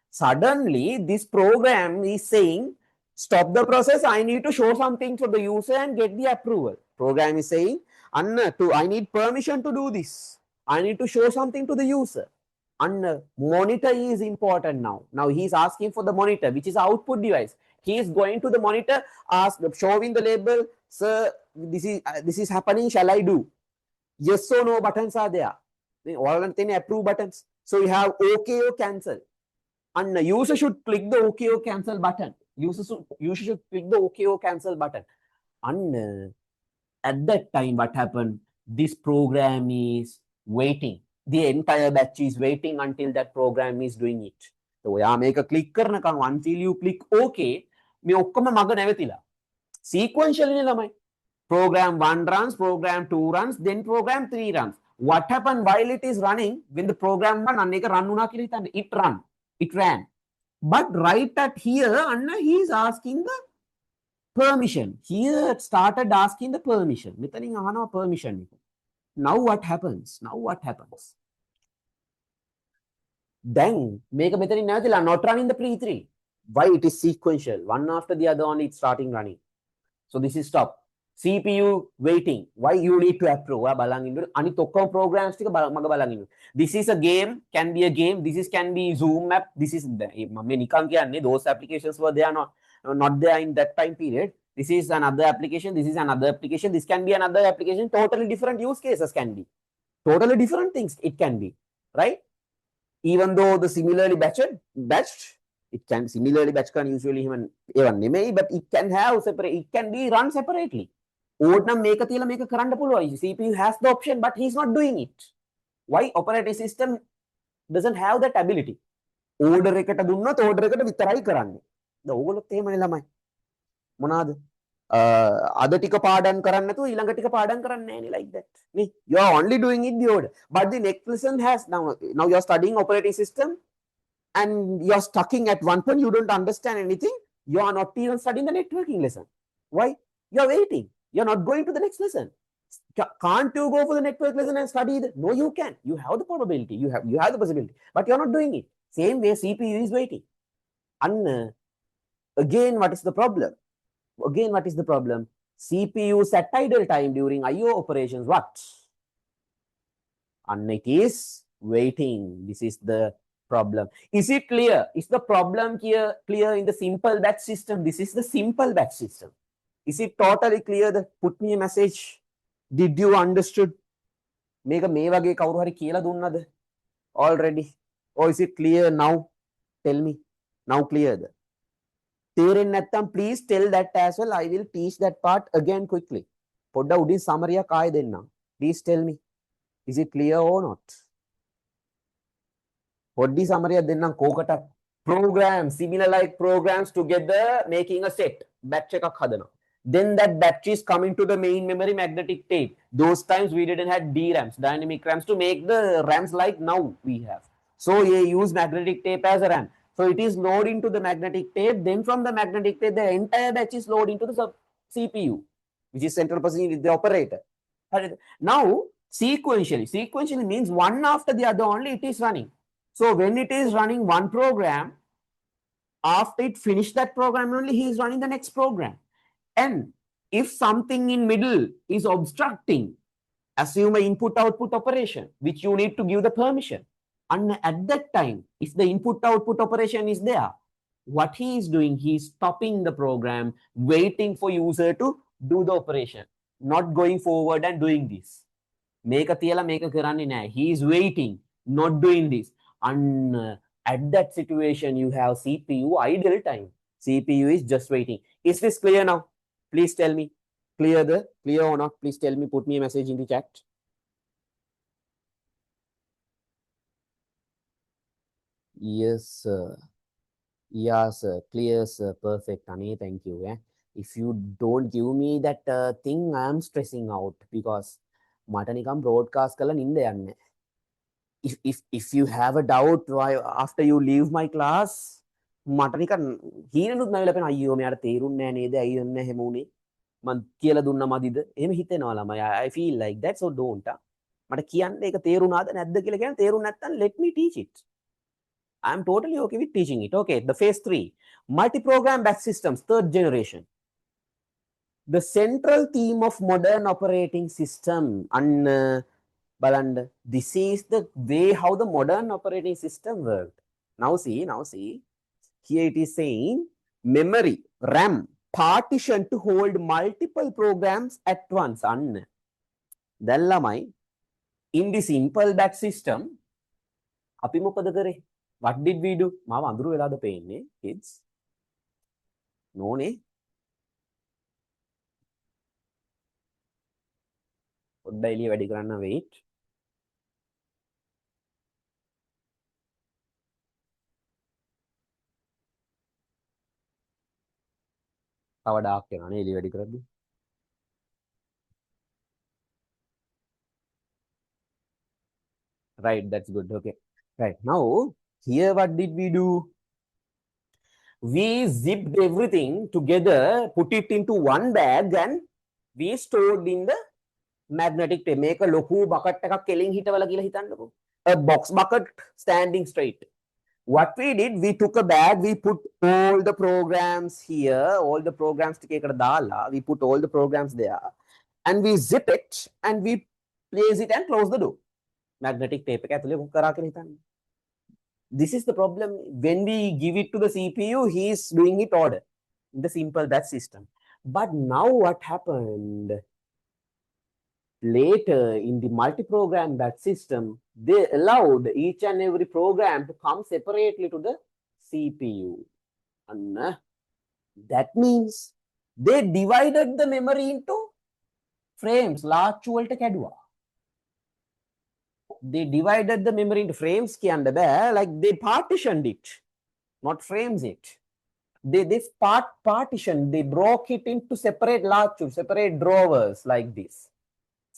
Suddenly, this program is saying, stop the process. I need to show something for the user and get the approval. Program is saying, I need permission to do this. I need to show something to the user. And monitor is important now. Now he is asking for the monitor, which is output device. He is going to the monitor, showing the label, sir, this is happening. Shall I do? Yes or no buttons are there. All approve buttons. So you have OK or cancel. And the user should click the OK or cancel button. User should click the OK or cancel button. And at that time, what happened? This program is waiting. The entire batch is waiting until that program is doing it. So yeah, make a click until you click OK. Sequentially, program 1 runs, program 2 runs, then program 3 runs. What happened while it is running? When the program 1 it ran. But right at here, Anna, he is asking the permission. Here it started asking the permission. Permission. Now what happens? Then make a method not running the pre3. Why? It is sequential. One after the other only it's starting running. So this is stop. CPU waiting. Why you need to approve? Programs. This is a game, can be a game. This can be Zoom app. This is those applications were there not there in that time period. This is another application. This is another application. This can be another application. Totally different use cases can be. Totally different things it can be. Right? Even though the similarly batched, it can similarly batch can usually even but it can have separate, it can be run separately. Make a current CPU has the option, but he's not doing it. Why? Operating system doesn't have that ability. Order eකට දුන්නොත් order එකට විතරයි කරන්නේ. ඕගොල්ලොත් එහෙමනේ ළමයි. මොනවාද? අද ටික පාඩම් කරන්න නැතුව ඊළඟ ටික පාඩම් කරන්නේ නැහැ නේ like that. නේ? You are only doing it the order. But the next lesson has now you are studying operating system and you are stucking at one point, you don't understand anything. You are not even studying the networking lesson. Why? You are waiting. You are not going to the next lesson. Can't you go for the network lesson and study it? No, you can. You have the probability. You have the possibility. But you are not doing it. Same way, CPU is waiting. And again, what is the problem? CPU set idle time during I/O operations. What? And it is waiting. This is the problem. Is it clear? Is the problem here clear in the simple batch system? This is the simple batch system. Is it totally clear? Put me a message. Did you understood? Mega me wage kawuru hari kiyala dunnada already? Or is it clear now? Tell me. Now clear. Please tell that as well. I will teach that part again quickly. Podda udin summary kai denna. Please tell me. Is it clear or not? Poddi summary denna kokata. Programs, similar like programs together, making a set. Batch ekak hadana. Then that batch is coming to the main memory magnetic tape. Those times we didn't have DRAMs, dynamic RAMs, to make the RAMs like now we have. So you use magnetic tape as a RAM. So it is loaded into the magnetic tape. Then from the magnetic tape, the entire batch is loaded into the CPU, which is central processing with the operator. Now, sequentially means one after the other only it is running. So when it is running one program, after it finished that program only, he is running the next program. And if something in middle is obstructing, assume an input-output operation, which you need to give the permission. And at that time, if the input-output operation is there, what he is doing, he is stopping the program, waiting for user to do the operation, not going forward and doing this. Make a තියලා මේක කරන්නේ නැහැ. He is waiting, not doing this. And at that situation, you have CPU idle time. CPU is just waiting. Is this clear now? Please tell me. Clear or not? Please tell me. Put me a message in the chat. Yes, sir. Yeah, sir. Clear, sir. Perfect. Ani, thank you. If you don't give me that thing, I am stressing out because මට නිකම් broadcast කරලා නින්ද යන්නේ. If you have a doubt why after you leave my class, මට නිකන් හීනෙනුත් නැවිලා පේන අයියෝ මෙයාට තේරුන්නේ නැහැ නේද? ඇයි ඔන්න එහෙම උනේ? මං කියලා දුන්නා මදිද? එහෙම හිතෙනවා ළමයි. I feel like that, so don't. මට කියන්න ඒක තේරුණාද නැද්ද කියලා කියන්න තේරුණ නැත්නම් let me teach it. I am totally okay with teaching it. Okay, the phase 3, multi-program batch systems, third generation. The central theme of modern operating system. And Balanda, this is the way how the modern operating system worked. Now see. Here it is saying memory, RAM, partition to hold multiple programs at once. And then in the simple batch system, අපි මොකද කරේ? What did we do? මාව අඳුරු වෙලාද පේන්නේ kids? No නේ. පොඩ්ඩක් එළිය වැඩි කරන්න wait. තව ඩාර්ක් වෙනවා නේ එළිය වැඩි කරද්දී. Right, that's good. Okay. Right. Now, here what did we do? We zipped everything together, put it into one bag and we stored in the magnetic tape. Make a loku bucket එකක් කෙලින් හිටවලා කියලා හිතන්නකෝ. A box bucket standing straight. What we did, we took a bag, we put all the programs here, all the programs ටිකේකට දාලා, we put all the programs there and we zip it and we place it and close the door. Magnetic tape එක ඇතුලේ මොකක් කරා කියලා හිතන්න. This is the problem. When we give it to the CPU, he is doing it order in the simple batch system. But now what happened? Later in the multi-program batch system, they allowed each and every program to come separately to the CPU. And that means they divided the memory into frames. Large වලට කැඩුවා. They divided the memory into frames කියන්න බෑ, like they partitioned it, not frames it. This partition, they broke it into separate separate drawers like this.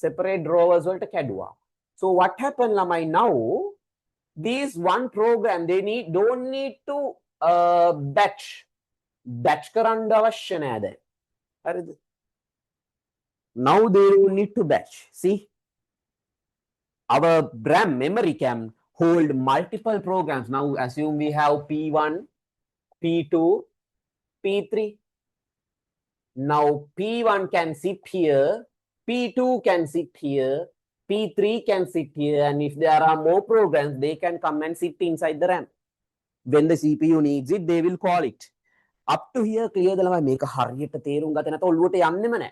Separate drawers වලට කැඩුවා. So what happened ළමයි now? This one program, they don't need to batch කරන්න අවශ්‍ය නෑ දැන්. හරිද? Now they don't need to batch. See? Our RAM memory can hold multiple programs. Now assume we have P1, P2, P3. Now P1 can sit here, P2 can sit here, P3 can sit here, and if there are more programs, they can come and sit inside the RAM. When the CPU needs it, they will call it. Up to here, clear the ළමයි මේක හරියට තේරුම් ගත්තේ නැත්නම් ඔළුවට යන්නෙම නැහැ.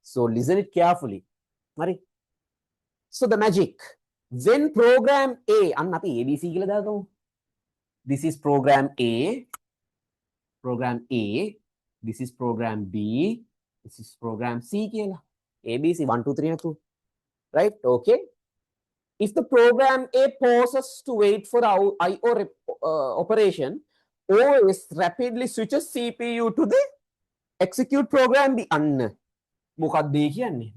So listen it carefully. හරි? So the magic, when program A, අන්න අපි ABC කියලා දාගමු. This is program A, this is program B, this is program C කියලා. ABC 1 2 3 නැතු. Right? Okay. If the program A pauses to wait for IO operation, OS rapidly switches CPU to the execute program B. අන්න මොකක්ද කියන්නේ?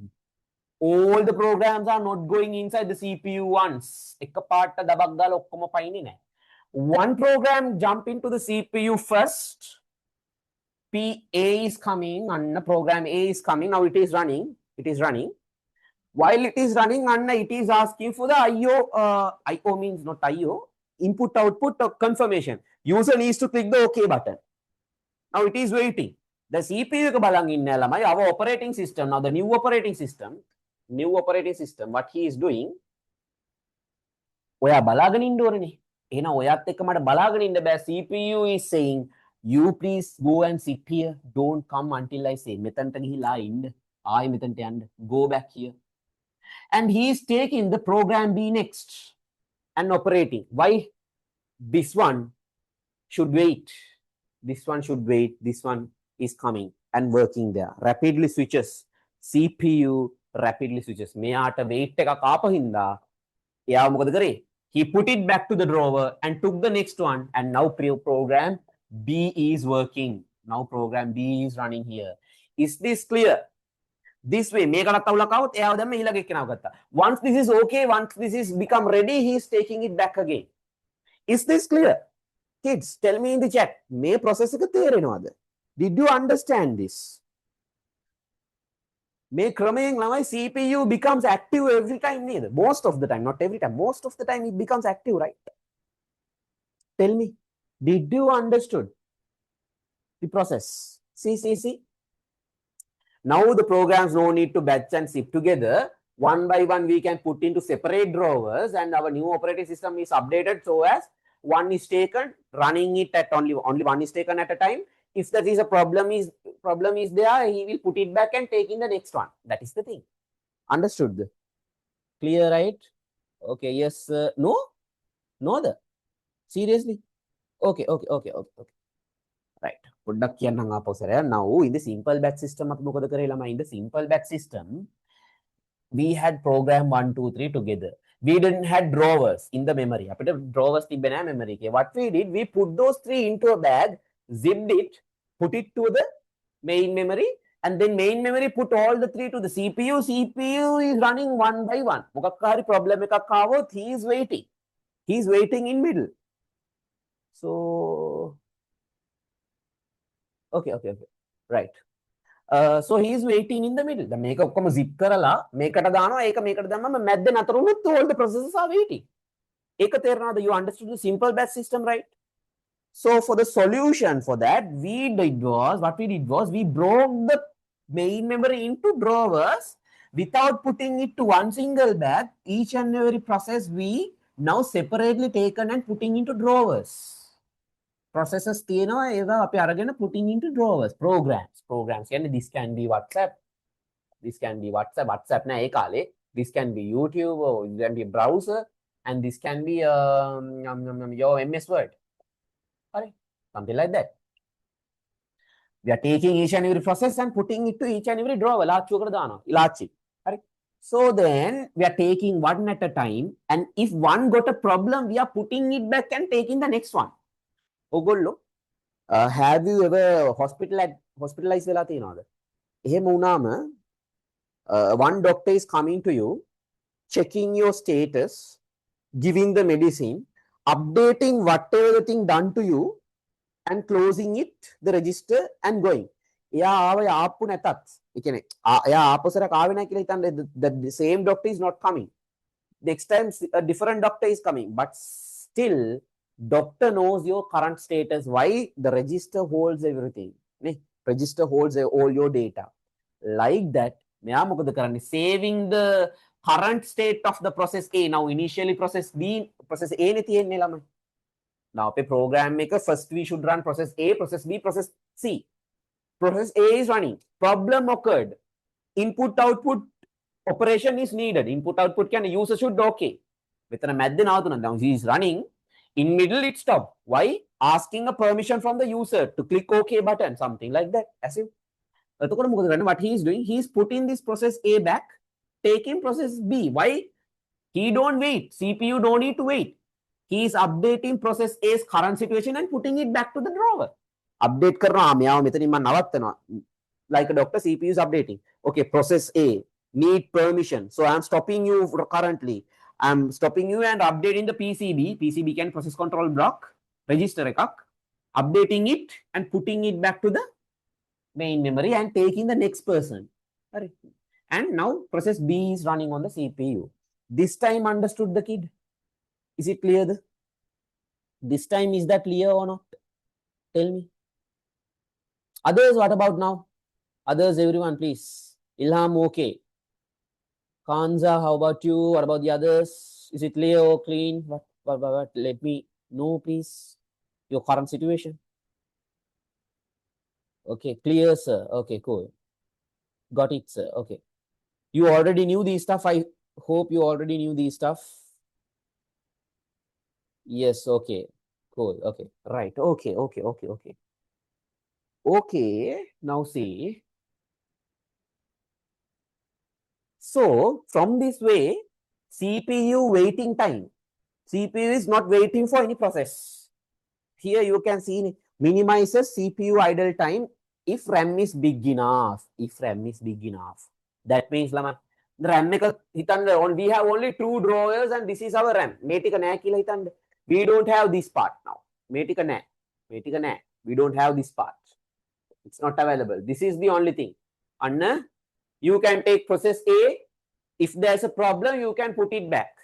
All the programs are not going inside the CPU once. එකපාරට දබක් දාලා ඔක්කොම පයින්නේ නැහැ. One program jump into the CPU first. PA is coming, and program A is coming. Now it is running. While it is running, and it is asking for the IO. IO means not IO. Input output confirmation. User needs to click the OK button. Now it is waiting. The CPU එක බලන් ඉන්නේ ළමයි. Our operating system, now the new operating system, what he is doing, ඔයා බලාගෙන ඉන්න ඕනේ. එහෙනම් ඔයත් එක්ක මට බලාගෙන ඉන්න බෑ. CPU is saying You please go and sit here. Don't come until I say. Metanta gihila ind. I metanta and go back here. And he is taking the program B next and operating. Why? This one should wait. This one should wait. This one is coming and working there. Rapidly switches. CPU rapidly switches. මෙයාට wait එකක් ආපු හින්දා එයා මොකද කරේ? He put it back to the drawer and took the next one, and now program B is working. Now program B is running here. Is this clear? This way, මේකටත් අවුලක් આવුත් එයාව දැම්ම ඊළඟ එක්කෙනාව ගත්තා. Once this is okay, once this is become ready, he is taking it back again. Is this clear? Kids, tell me in the chat. මේ process එක තේරෙනවද? Did you understand this? මේ ක්‍රමයෙන් ළමයි CPU becomes active every time නේද? Most of the time, not every time. Most of the time it becomes active, right? Tell me, did you understood the process? See. Now the programs no need to batch and zip together. One by one we can put into separate drawers, and our new operating system is updated so as one is taken, running it at only one is taken at a time. If that is a problem is there, he will put it back and take in the next one. That is the thing. Understood? Clear, right? Okay, yes, no? No, seriously? Okay. Right. Now, in the simple batch system, in the simple batch system, we had program 1, 2, 3 together. We didn't have drawers in the memory. Drawers memory. What we did, we put those 3 into a bag, zipped it, put it to the main memory, and then main memory put all the 3 to the CPU. CPU is running one by one. Problem he is waiting. He is waiting in middle. So, okay. Right. So he is waiting in the middle. The make ඔක්කොම zip කරලා මේකට දානවා ඒක මේකට දැම්මම මැද්දේ නතර වුණොත් all the processes are waiting. ඒක තේරෙනවද? You understood the simple batch system, right? So for the solution for that, what we did was we broke the main memory into drawers without putting it to one single bag. Each and every process we now separately taken and putting into drawers. Processes තියෙනවා ඒවා අපි අරගෙන putting into drawers. Programs කියන්නේ this can be WhatsApp නෑ ඒ කාලේ. This can be YouTube, or it can be a browser, and this can be your MS Word. Something like that. We are taking each and every process and putting it to each and every drawer. So then we are taking one at a time, and if one got a problem, we are putting it back and taking the next one. Have you ever hospitalized වෙලා තියෙනවද? එහෙම වුණාම one doctor is coming to you, checking your status, giving the medicine, updating whatever the thing done to you, and closing it, the register, and going. එයා ආවේ ආප්පු නැතත්, ඒ කියන්නේ එයා ආපස්සට ආවේ නැහැ කියලා හිතන්නේ the same doctor is not coming. Next time a different doctor is coming, but still doctor knows your current status. Why? The register holds everything. Register holds all your data. Like that, මෙයා මොකද කරන්නේ? Saving the current state of the process A. Now initially process A නේ තියෙන්නේ ළමයි. Now a program maker, first we should run process A, process B, process C. Process A is running. Problem occurred. Input output operation is needed. Input output can user should okay. මෙතන මැද්දේ නවතුණා. Now he is running. In middle it stopped. Why? Asking a permission from the user to click OK button, something like that. As if what he is doing, he is putting this process A back, taking process B. Why? He don't wait. CPU don't need to wait. He is updating process A's current situation and putting it back to the drawer. Update කරනවා මෙයාව මෙතනින් මම නවත්තනවා. Like a doctor, CPU is updating. Okay, process A need permission. So I am stopping you currently. I am stopping you and updating the PCB. PCB can process control block, register එකක්, updating it and putting it back to the main memory and taking the next person. And now process B is running on the CPU. This time understood the kid? Is it clear? This time is that clear or not? Tell me. Others, what about now? Others, everyone, please. Ilham, okay. Kanza, how about you? What about the others? Is it clear or clean? What? Let me know, please, your current situation. Okay, clear, sir. Okay, cool. Got it, sir. Okay. You already knew these stuff. I hope you already knew these stuff. Yes, okay. Cool. Okay. Right. Okay, okay, okay, okay. Okay, now see. So from this way, CPU waiting time. CPU is not waiting for any process. Here you can see minimizes CPU idle time if RAM is big enough. If RAM is big enough. That means lama RAM එක හිතන්න we have only two drawers and this is our RAM. මේ ටික නෑ කියලා හිතන්න. We don't have this part now. මේ ටික නෑ. මේ ටික නෑ. We don't have this part. It's not available. This is the only thing. And you can take process A. If there's a problem, you can put it back.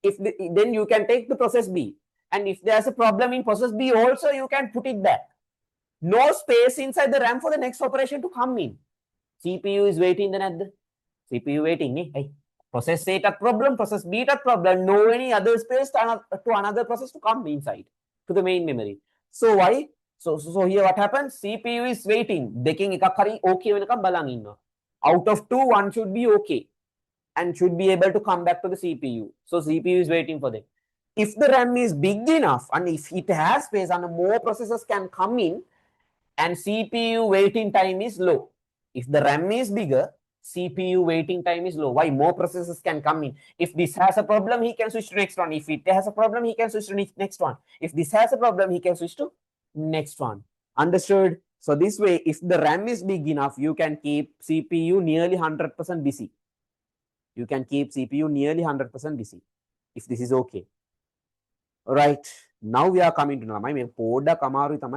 Then you can take the process B. And if there's a problem in process B also, you can put it back. No space inside the RAM for the next operation to come in. CPU is waiting then at the CPU waiting. Hey, process A tat problem, process B tat problem. No any other space to another process to come inside to the main memory. So why? So here what happens? CPU is waiting. Deking එකක් හරි okay වෙනකම් බලන් ඉන්නවා. Out of 2, 1 should be okay and should be able to come back to the CPU. So CPU is waiting for them. If the RAM is big enough and if it has space and more processors can come in and CPU waiting time is low. If the RAM is bigger, CPU waiting time is low. Why? More processors can come in. If this has a problem, he can switch to next one. If it has a problem, he can switch to next one. If this has a problem, he can switch to next one. Understood? So this way, if the RAM is big enough, you can keep CPU nearly 100% busy. You can keep CPU nearly 100% busy. If this is okay. Right. Now we are coming to Lamai.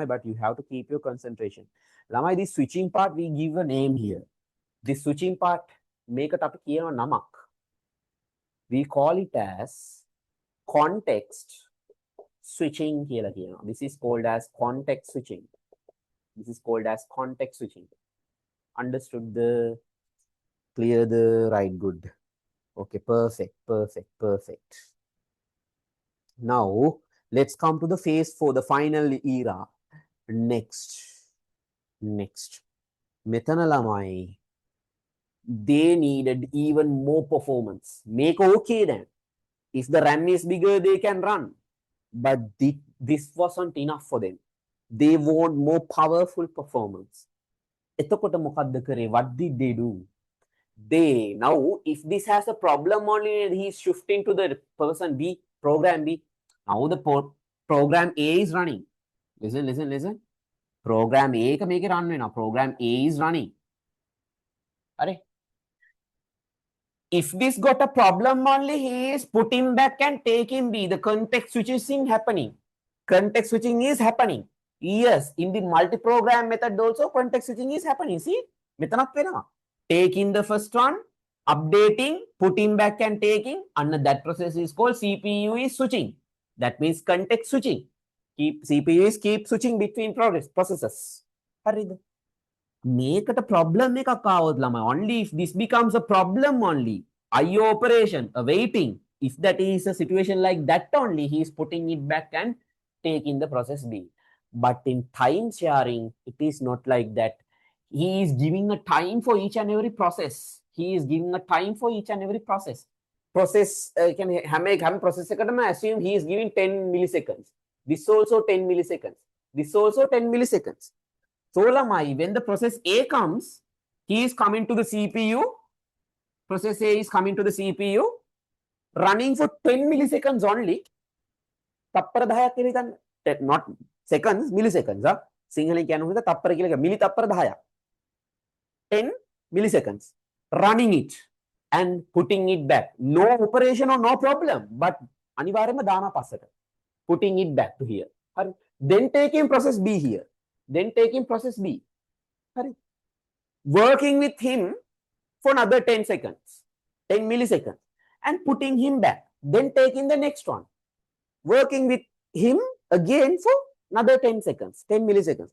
But you have to keep your concentration. Lamai, this switching part, we give a name here. This switching part, make a topic here on namak. We call it as context switching here. This is called as context switching. This is called as context switching. Understood the clear the right good. Okay, perfect, perfect, perfect. Now, let's come to the phase 4, the final era. Next. Metana lamai. They needed even more performance. Make okay then. If the RAM is bigger, they can run. But this wasn't enough for them. They want more powerful performance. What did they do? They now, if this has a problem only, he's shifting to the person B, program B. Now the program A is running. Listen. Program A can make it run now. Program A is running. Are? If this got a problem only, he is putting back and taking B. The context switching happening. Context switching is happening. Yes, in the multi-program method also, context switching is happening. See? Taking the first one, updating, putting back and taking, and that process is called CPU is switching. That means context switching. CPU is keep switching between processes. Make it a problem only if this becomes a problem only. IO operation, awaiting. If that is a situation like that only, he is putting it back and taking the process B. But in time sharing, it is not like that. He is giving a time for each and every process. Process can have process assume he is giving 10 milliseconds. This also 10 milliseconds. This also 10 milliseconds. So when the process A comes, he is coming to the CPU. Process A is coming to the CPU, running for 10 milliseconds only. Not seconds, milliseconds. Single can milli 10 milliseconds. Running it and putting it back. No operation or no problem, but anivarema dana passata. Putting it back to here. Then taking process B here. Then taking process B. Working with him for another 10 seconds, 10 milliseconds, and putting him back. Then taking the next one. Working with him again for another 10 seconds, 10 milliseconds.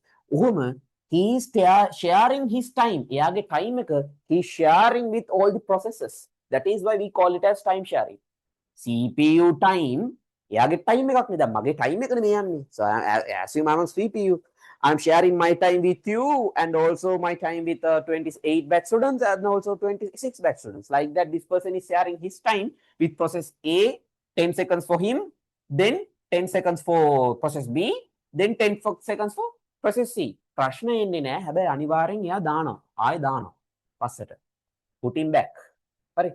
He is sharing his time. He is sharing with all the processes. That is why we call it as time sharing. CPU time. Time. So assume I'm on CPU. I'm sharing my time with you and also my time with 28 batch students and also 26 batch students. Like that, this person is sharing his time with process A, 10 seconds for him, then 10 seconds for process B, then 10 seconds for process C. ප්‍රශ්න එන්නේ නැහැ. හැබැයි අනිවාර්යෙන් එයා දානවා. ආයෙ දානවා. පස්සට. Put him back. හරි.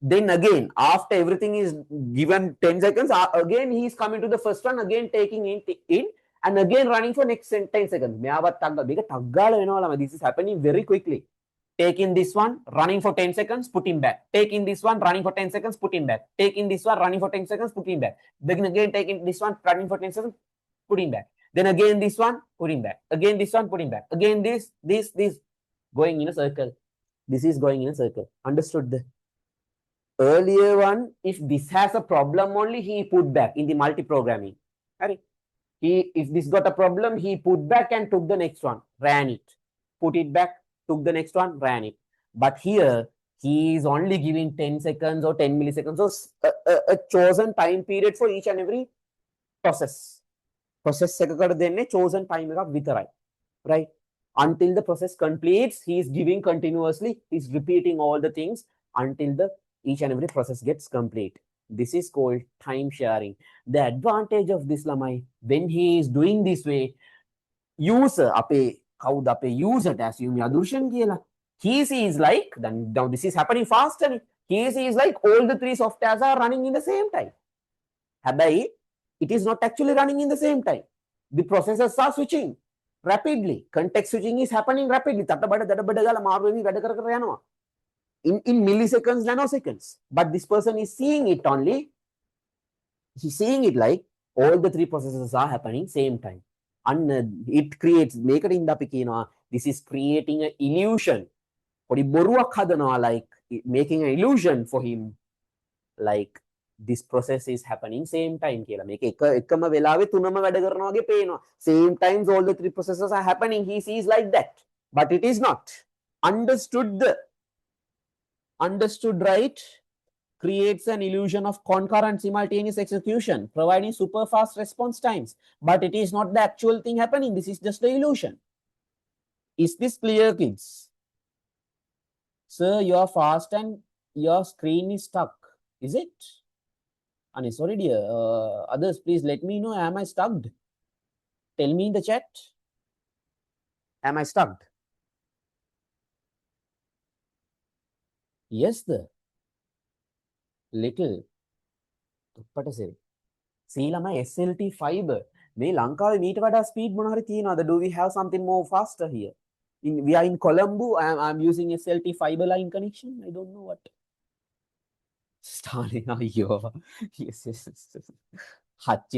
Then again, after everything is given 10 seconds, again he is coming to the first one, again taking in and again running for next 10 seconds. This is happening very quickly. Take in this one, running for 10 seconds, put him back. Take in this one, running for 10 seconds, put him back. Take in this one, running for 10 seconds, put him back. Then again, take in this one, running for 10 seconds, put him back. Then again this one, put him back. Again this one, put him back. Again this, going in a circle. This is going in a circle. Understood? The earlier one, if this has a problem only, he put back in the multi-programming. If this got a problem, he put back and took the next one, ran it. Put it back, took the next one, ran it. But here, he is only giving 10 seconds or 10 milliseconds. So a chosen time period for each and every process. Process chosen time right? Until the process completes, he is giving continuously, he is repeating all the things until the each and every process gets complete. This is called time sharing. The advantage of this lamai, when he is doing this way, user user assume Yadurshan kiyala. He sees like, then now this is happening faster. He sees like all the three softwares are running in the same time. Habai, it is not actually running in the same time. The processes are switching rapidly. Context switching is happening rapidly. In milliseconds, nanoseconds. But this person is seeing it only. He's seeing it like all the three processes are happening same time. And it creates, make it in the pikina. This is creating an illusion. Like making an illusion for him. Like this process is happening same time. Same times all the three processes are happening. He sees like that. But it is not. Understood, right? Creates an illusion of concurrent simultaneous execution, providing super fast response times. But it is not the actual thing happening. This is just the illusion. Is this clear, kids? Sir, you are fast and your screen is stuck. Is it? Annie, sorry dear. Others, please let me know. Am I stuck? Tell me in the chat. Am I stuck? Yes, the little. See, my SLT fiber. May Lanka meet what speed monarithina. Do we have something more faster here? We are in Colombo. I'm using SLT fiber line connection. I don't know what. Starting yes. Hutch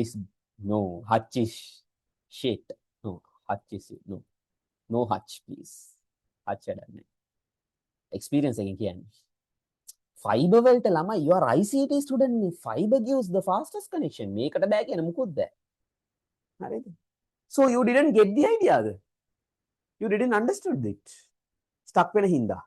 no. Hutch is shit. No. Hutch is no. No Hutch, please. Hutch experience again. Fiber welt lama, you are ICT student. Fiber gives the fastest connection. Make it a back and mukud there. So you didn't get the idea. You didn't understood it. Stuck with a hinda.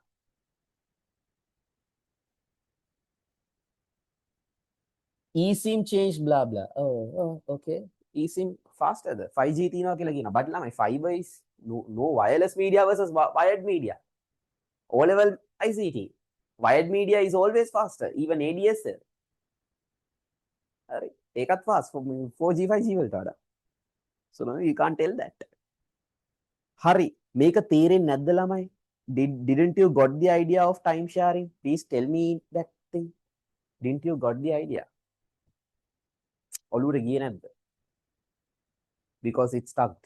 eSIM changed blah blah. Oh, okay. eSIM faster. 5G tina kilagina. But my fiber is no wireless media versus wired media. O-level ICT. Wired media is always faster. Even ADSL. Ekat fast for 4G, 5G. So no, you can't tell that. Hurry. Make a theory in Nadalamai. Didn't you got the idea of time sharing? Please tell me that thing. Didn't you got the idea? Because it's stuck.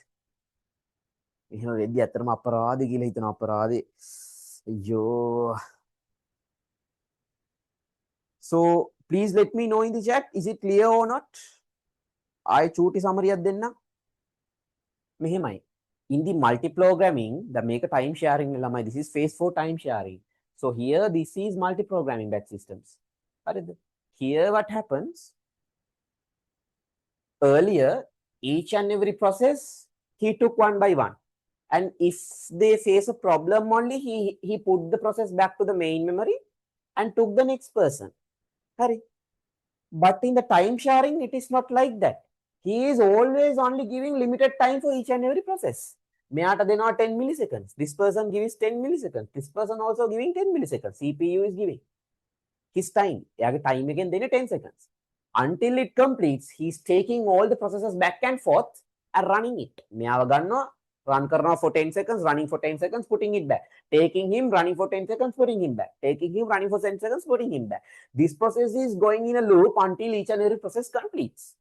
So please let me know in the chat. Is it clear or not? I chuti summary denna. Mehemai. In the multi-programming, the make a time sharing, this is phase 4 time sharing. So here, this is multi-programming batch systems. Here, what happens? Earlier, each and every process, he took one by one. And if they face a problem only, he put the process back to the main memory and took the next person. But in the time sharing, it is not like that. He is always only giving limited time for each and every process. මෙයාට දෙනවා 10 milliseconds. This person gives 10 milliseconds. This person also giving 10 milliseconds. CPU is giving his time. එයාගේ time එකෙන් දෙන්නේ 10 seconds. Until it completes, he is taking all the processes back and forth and running it. මෙයාව ගන්නවා, run කරනවා for 10 seconds, running for 10 seconds, putting it back. Taking him, running for 10 seconds, putting him back. Taking him, running for 10 seconds, putting him back. This process is going in a loop until each and every process completes.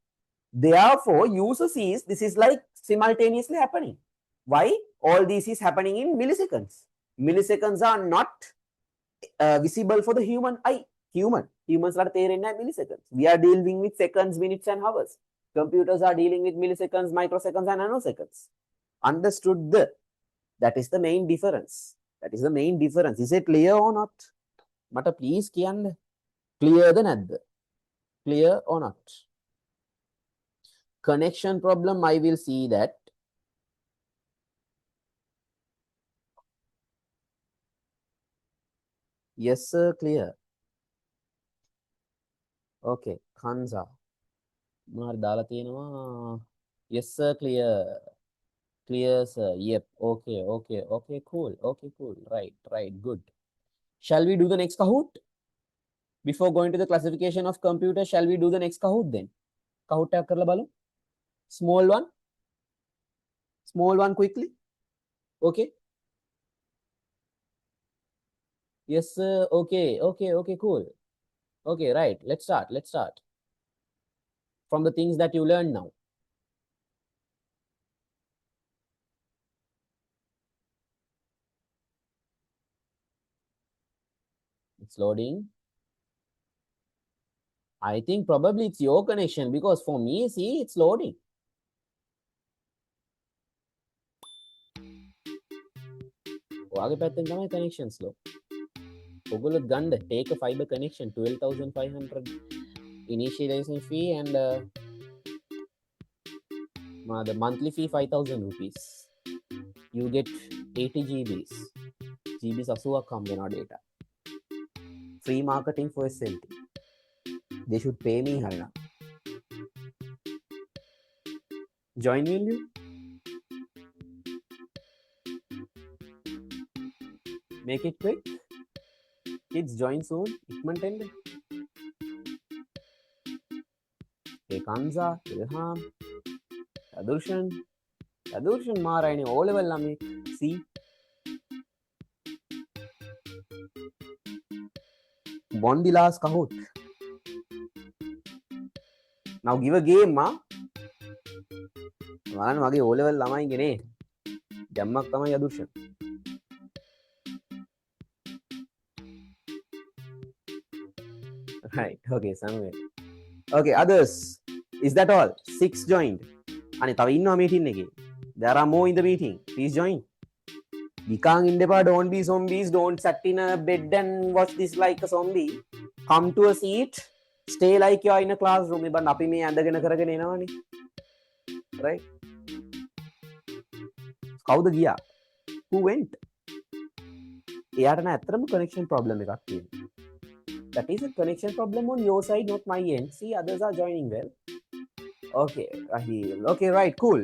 Therefore, user sees this is like simultaneously happening. Why? All this is happening in milliseconds. Milliseconds are not visible for the human eye. Humans are තේරෙන්නේ නැහැ milliseconds. We are dealing with seconds, minutes and hours. Computers are dealing with milliseconds, microseconds and nanoseconds. Understood? That is the main difference. That is the main difference. Is it clear or not? Mata please කියන්න. Clear the නැද්ද? Clear or not? Connection problem, I will see that. Yes, sir, clear. Okay, Khanza. මාර දාලා තියෙනවා. Yes, sir, clear. Clear, sir. Yep. Okay, cool. Right, good. Shall we do the next Kahoot? Before going to the classification of computers, shall we do the next Kahoot then? Kahoot tap karla balu. Small one quickly. Okay. Yes, sir. Okay, cool. Okay, right. Let's start. From the things that you learned now. It's loading. I think probably it's your connection because for me, see, it's loading. ඔයාගේ පැත්තෙන් තමයි connection slow. ඔගොල්ලෝ ගන්න take a fiber connection 12,500 initialization fee and the monthly fee 5,000 rupees. You get 80 GBs. GBs 80ක් හම්බ වෙනවා data. Free marketing for SLT. They should pay me harina. Join will you? Make it quick. Kids join soon. Ikman tende. Hey Kanza, Ilham, Yadurshan Marayani, O level lami. See. Bondilas Kahoot. Now give a game, ma. One wage O level lama ingene. Jammak tama Yadurshan. Right. Okay, somewhere. Okay, others. Is that all? 6 joined. Ani tawa innawa meeting එකේ. There are more in the meeting. Please join. Nikang indepa, don't be zombies. Don't sit in a bed and watch this like a zombie. Come to a seat. Stay like you are in a classroom. Iban අපි මේ ඇඳගෙන කරගෙන එනවනේ. Right? කවුද ගියා? Who went? එයාට නෑ ඇත්තටම connection problem එකක් තියෙනවා. That is a connection problem on your side, not my end. See, others are joining well. Okay, Raheel. Okay, right, cool.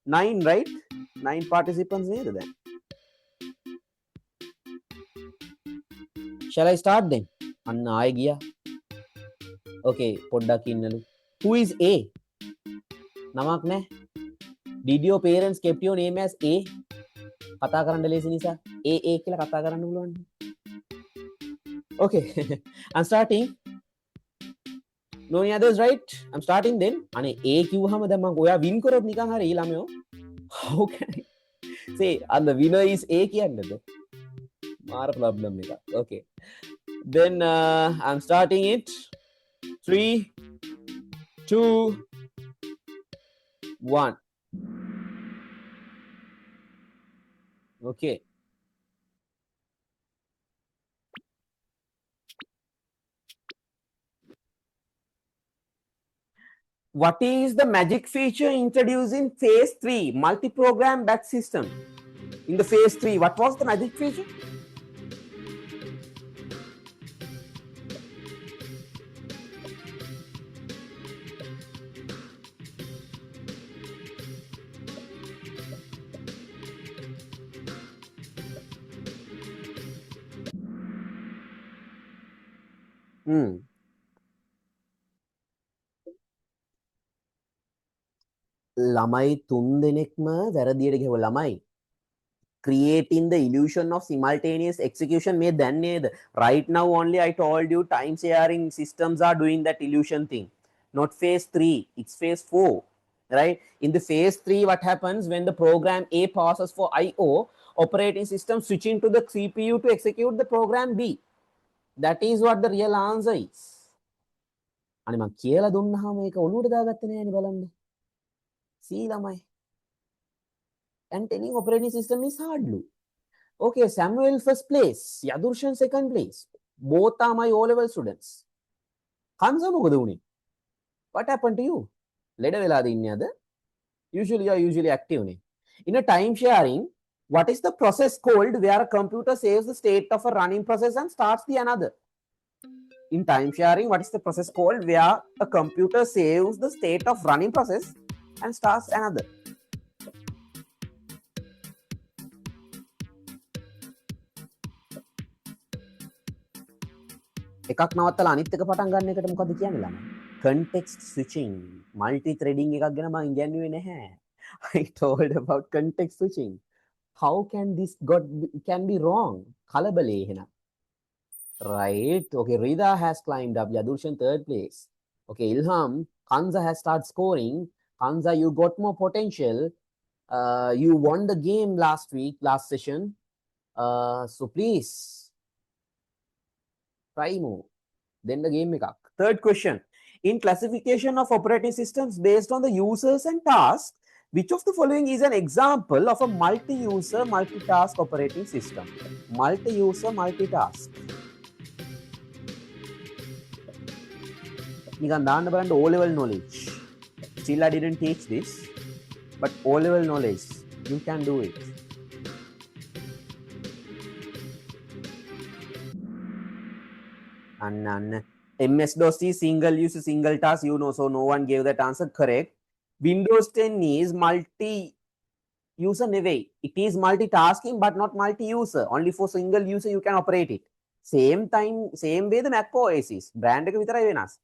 9, right? 9 participants near then. Shall I start then? Anna ආයෙ ගියා. Okay, පොඩ්ඩක් ඉන්නලු. Who is A? නමක් නැහැ. Did your parents kept your name as A? කතා කරන්න ලේසි නිසා A කියලා කතා කරන්න පුළුවන්. Okay, I'm starting. No any others, right? I'm starting then. අනේ A කිව්වහම දැන් මම ඔයා win කරොත් නිකන් හරි ළමයෝ. How can I say and the winner is A කියන්නද? මාර problem එකක්. Okay. Then I'm starting it. 3, 2, 1. Okay. What is the magic feature introduced in phase 3, multi-program batch system? In the phase 3, what was the magic feature? ළමයි 3 දෙනෙක්ම වැරදියට ගෙව ළමයි creating the illusion of simultaneous execution මේ දැන් නේද right now only I told you time sharing systems are doing that illusion thing not phase 3 it's phase 4 right in the phase 3 what happens when the program A passes for IO operating system switching to the CPU to execute the program B that is what the real answer is අනේ මම කියලා දුන්නාම මේක ඔලුවට දාගත්තේ නෑනේ බලන්න see ළමයි and telling operating system is hard loop. Okay, Samuel first place, Yadurshan second place. Both are my O-level students. Hansa මොකද වුනේ? What happened to you? ලෙඩ වෙලාද ඉන්නේ අද? Usually you are usually active නේ. In a time sharing, what is the process called where a computer saves the state of a running process and starts the another? In time sharing, what is the process called where a computer saves the state of running process and starts another? එකක් නවත්තලා අනිත් එක පටන් ගන්න එකට මොකද කියන්නේ ළමයි? Context switching, multi threading එකක් ගැන මම ඉගෙනුවේ නැහැ. I told about context switching. How can this can be wrong? කලබලේ එහෙනම්. Right. Okay, Rida has climbed up. Yadurshan third place. Okay, Ilham, Kanza has started scoring. Kanza, you got more potential. You won the game last session. So please try more. Then the game එකක්. Third question. In classification of operating systems based on the users and tasks, which of the following is an example of a multi-user, multitask operating system? Multi-user, multitask. නිකන් දාන්න බලන්න O-level knowledge. Still I didn't teach this, but O-level knowledge, you can do it. And MS-DOS is single use, single task, you know, so no one gave that answer correct. Windows 10 is multi-user නෙවෙයි. It is multitasking but not multi-user. Only for single user you can operate it. Same way the Mac OS is. Brand එක විතරයි වෙනස්.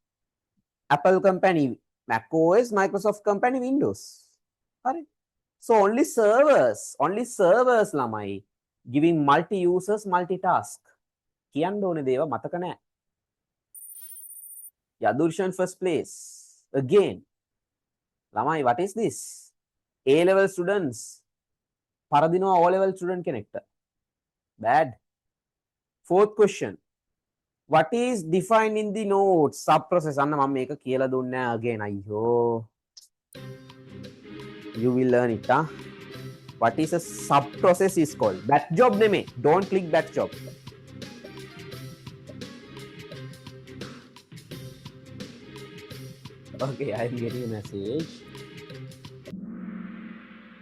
Apple company Mac OS, Microsoft company Windows. හරි. So only servers ළමයි giving multi-users multitask. කියන්න ඕනේ දේව මතක නැහැ. Yadurshan first place. Again. Lamai, what is this? A-level students. Paradino O-level student connector. Bad. Fourth question. What is defined in the notes? Subprocess. Anna mama meka kiyala dunna again. Ayyo. You will learn it, huh? What is a subprocess is called? Batch job name. Don't click batch job. Okay, I am getting a message.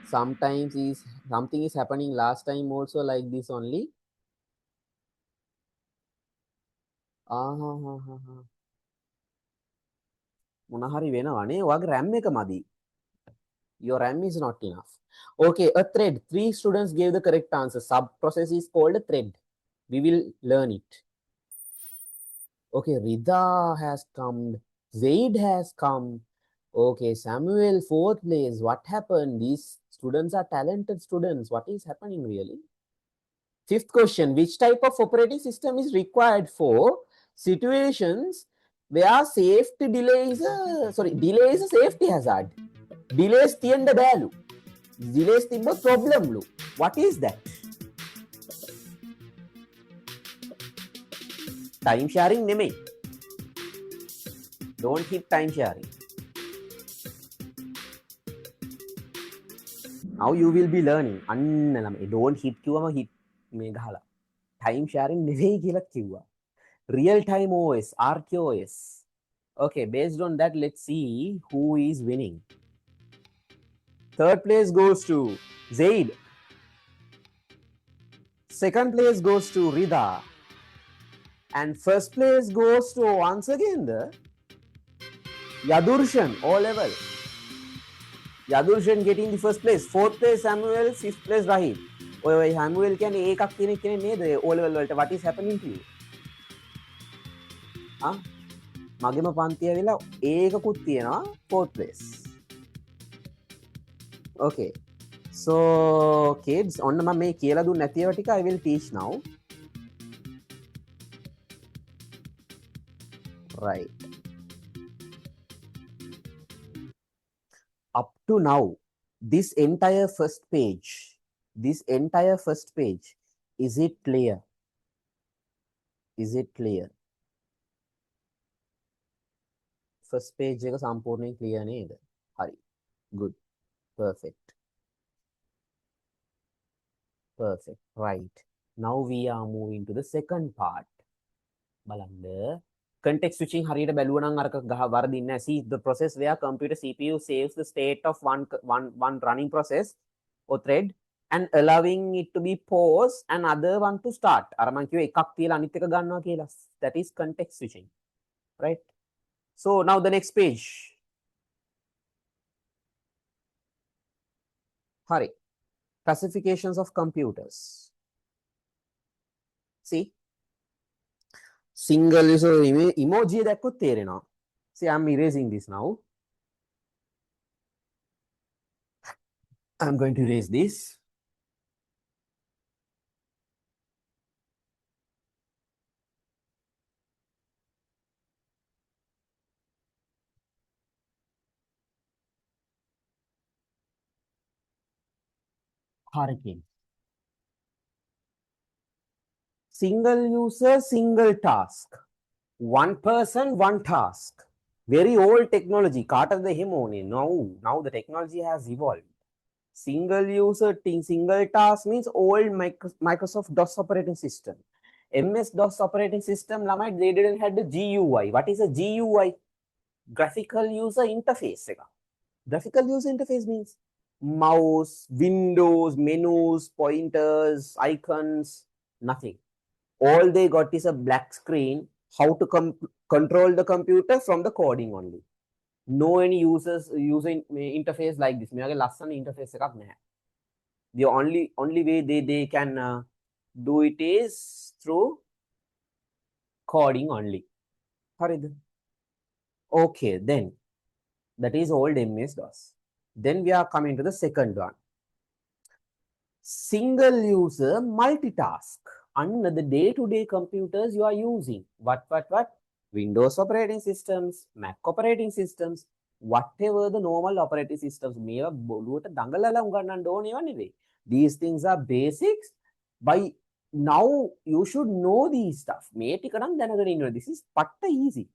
Sometimes something is happening last time also like this only. මොන හරි වෙනවනේ ඔයාගේ RAM එක මදි. Your RAM is not enough. Okay, a thread. 3 students gave the correct answer. Sub process is called a thread. We will learn it. Okay, Rida has come. Zaid has come. Okay, Samuel, 4th place. What happened? These students are talented students. What is happening really? 5th question. Which type of operating system is required for situations where delay is a safety hazard? Delays තියන්න බෑලු. Delays තිබ්බොත් problem ලු. What is that? Time sharing නෙමෙයි. Don't hit time sharing. Now you will be learning. Don't hit කිව්වම hit මේ ගහලා. Time sharing නෙවෙයි කියලා කිව්වා. Real time OS, RQOS. Okay, based on that, let's see who is winning. 3rd place goes to Zaid. 2nd place goes to Rida. And 1st place goes to once again the Yadurshan, O-level. Yadurshan getting the 1st place. 4th place Samuel, 5th place Rahim. Oi Samuel කියන්නේ ඒකක් තියෙන කෙනෙක් නේද O-level වලට? What is happening to you? මගේම පන්තිය වෙලා ඒකකුත් තියෙනවා fourth place. Okay. So kids, ඔන්න මම මේ කියලා දුන්න නැතිව ටික I will teach now. Right. Up to now, this entire first page, is it clear? Is it clear? First page එක සම්පූර්ණයෙන් clear නේද? හරි. Good. Perfect. Perfect. Right. Now we are moving to the second part. බලන්න. Context switching හරියට බැලුවා නම් අරක වරදින්නේ නැහැ. See the process where computer CPU saves the state of one running process or thread and allowing it to be paused and other one to start. අර මම කිව්වේ එකක් තියලා අනිත් එක ගන්නවා කියලා. That is context switching. Right? So now the next page. Hurry. Classifications of computers. See? Single user emoji දැක්කොත් තේරෙනවා. See, I'm erasing this now. I'm going to erase this. Hurricane. Single user, single task. One person, one task. Very old technology. කාටද එහෙම ඕනේ? Now the technology has evolved. Single user, single task means old Microsoft DOS operating system. MS-DOS operating system, they didn't have the GUI. What is a GUI? Graphical user interface. Graphical user interface means mouse, windows, menus, pointers, icons, nothing. All they got is a black screen, how to control the computer from the coding only. No any user interface like this. මෙයාගේ ලස්සන interface එකක් නැහැ. The only way they can do it is through coding only. හරිද? Okay, then that is old MS-DOS. Then we are coming to the second one. Single user multitask. Under the day-to-day computers you are using. What? Windows operating systems, Mac operating systems, whatever the normal operating systems. These things are basics. By now you should know these stuff. This is patta easy.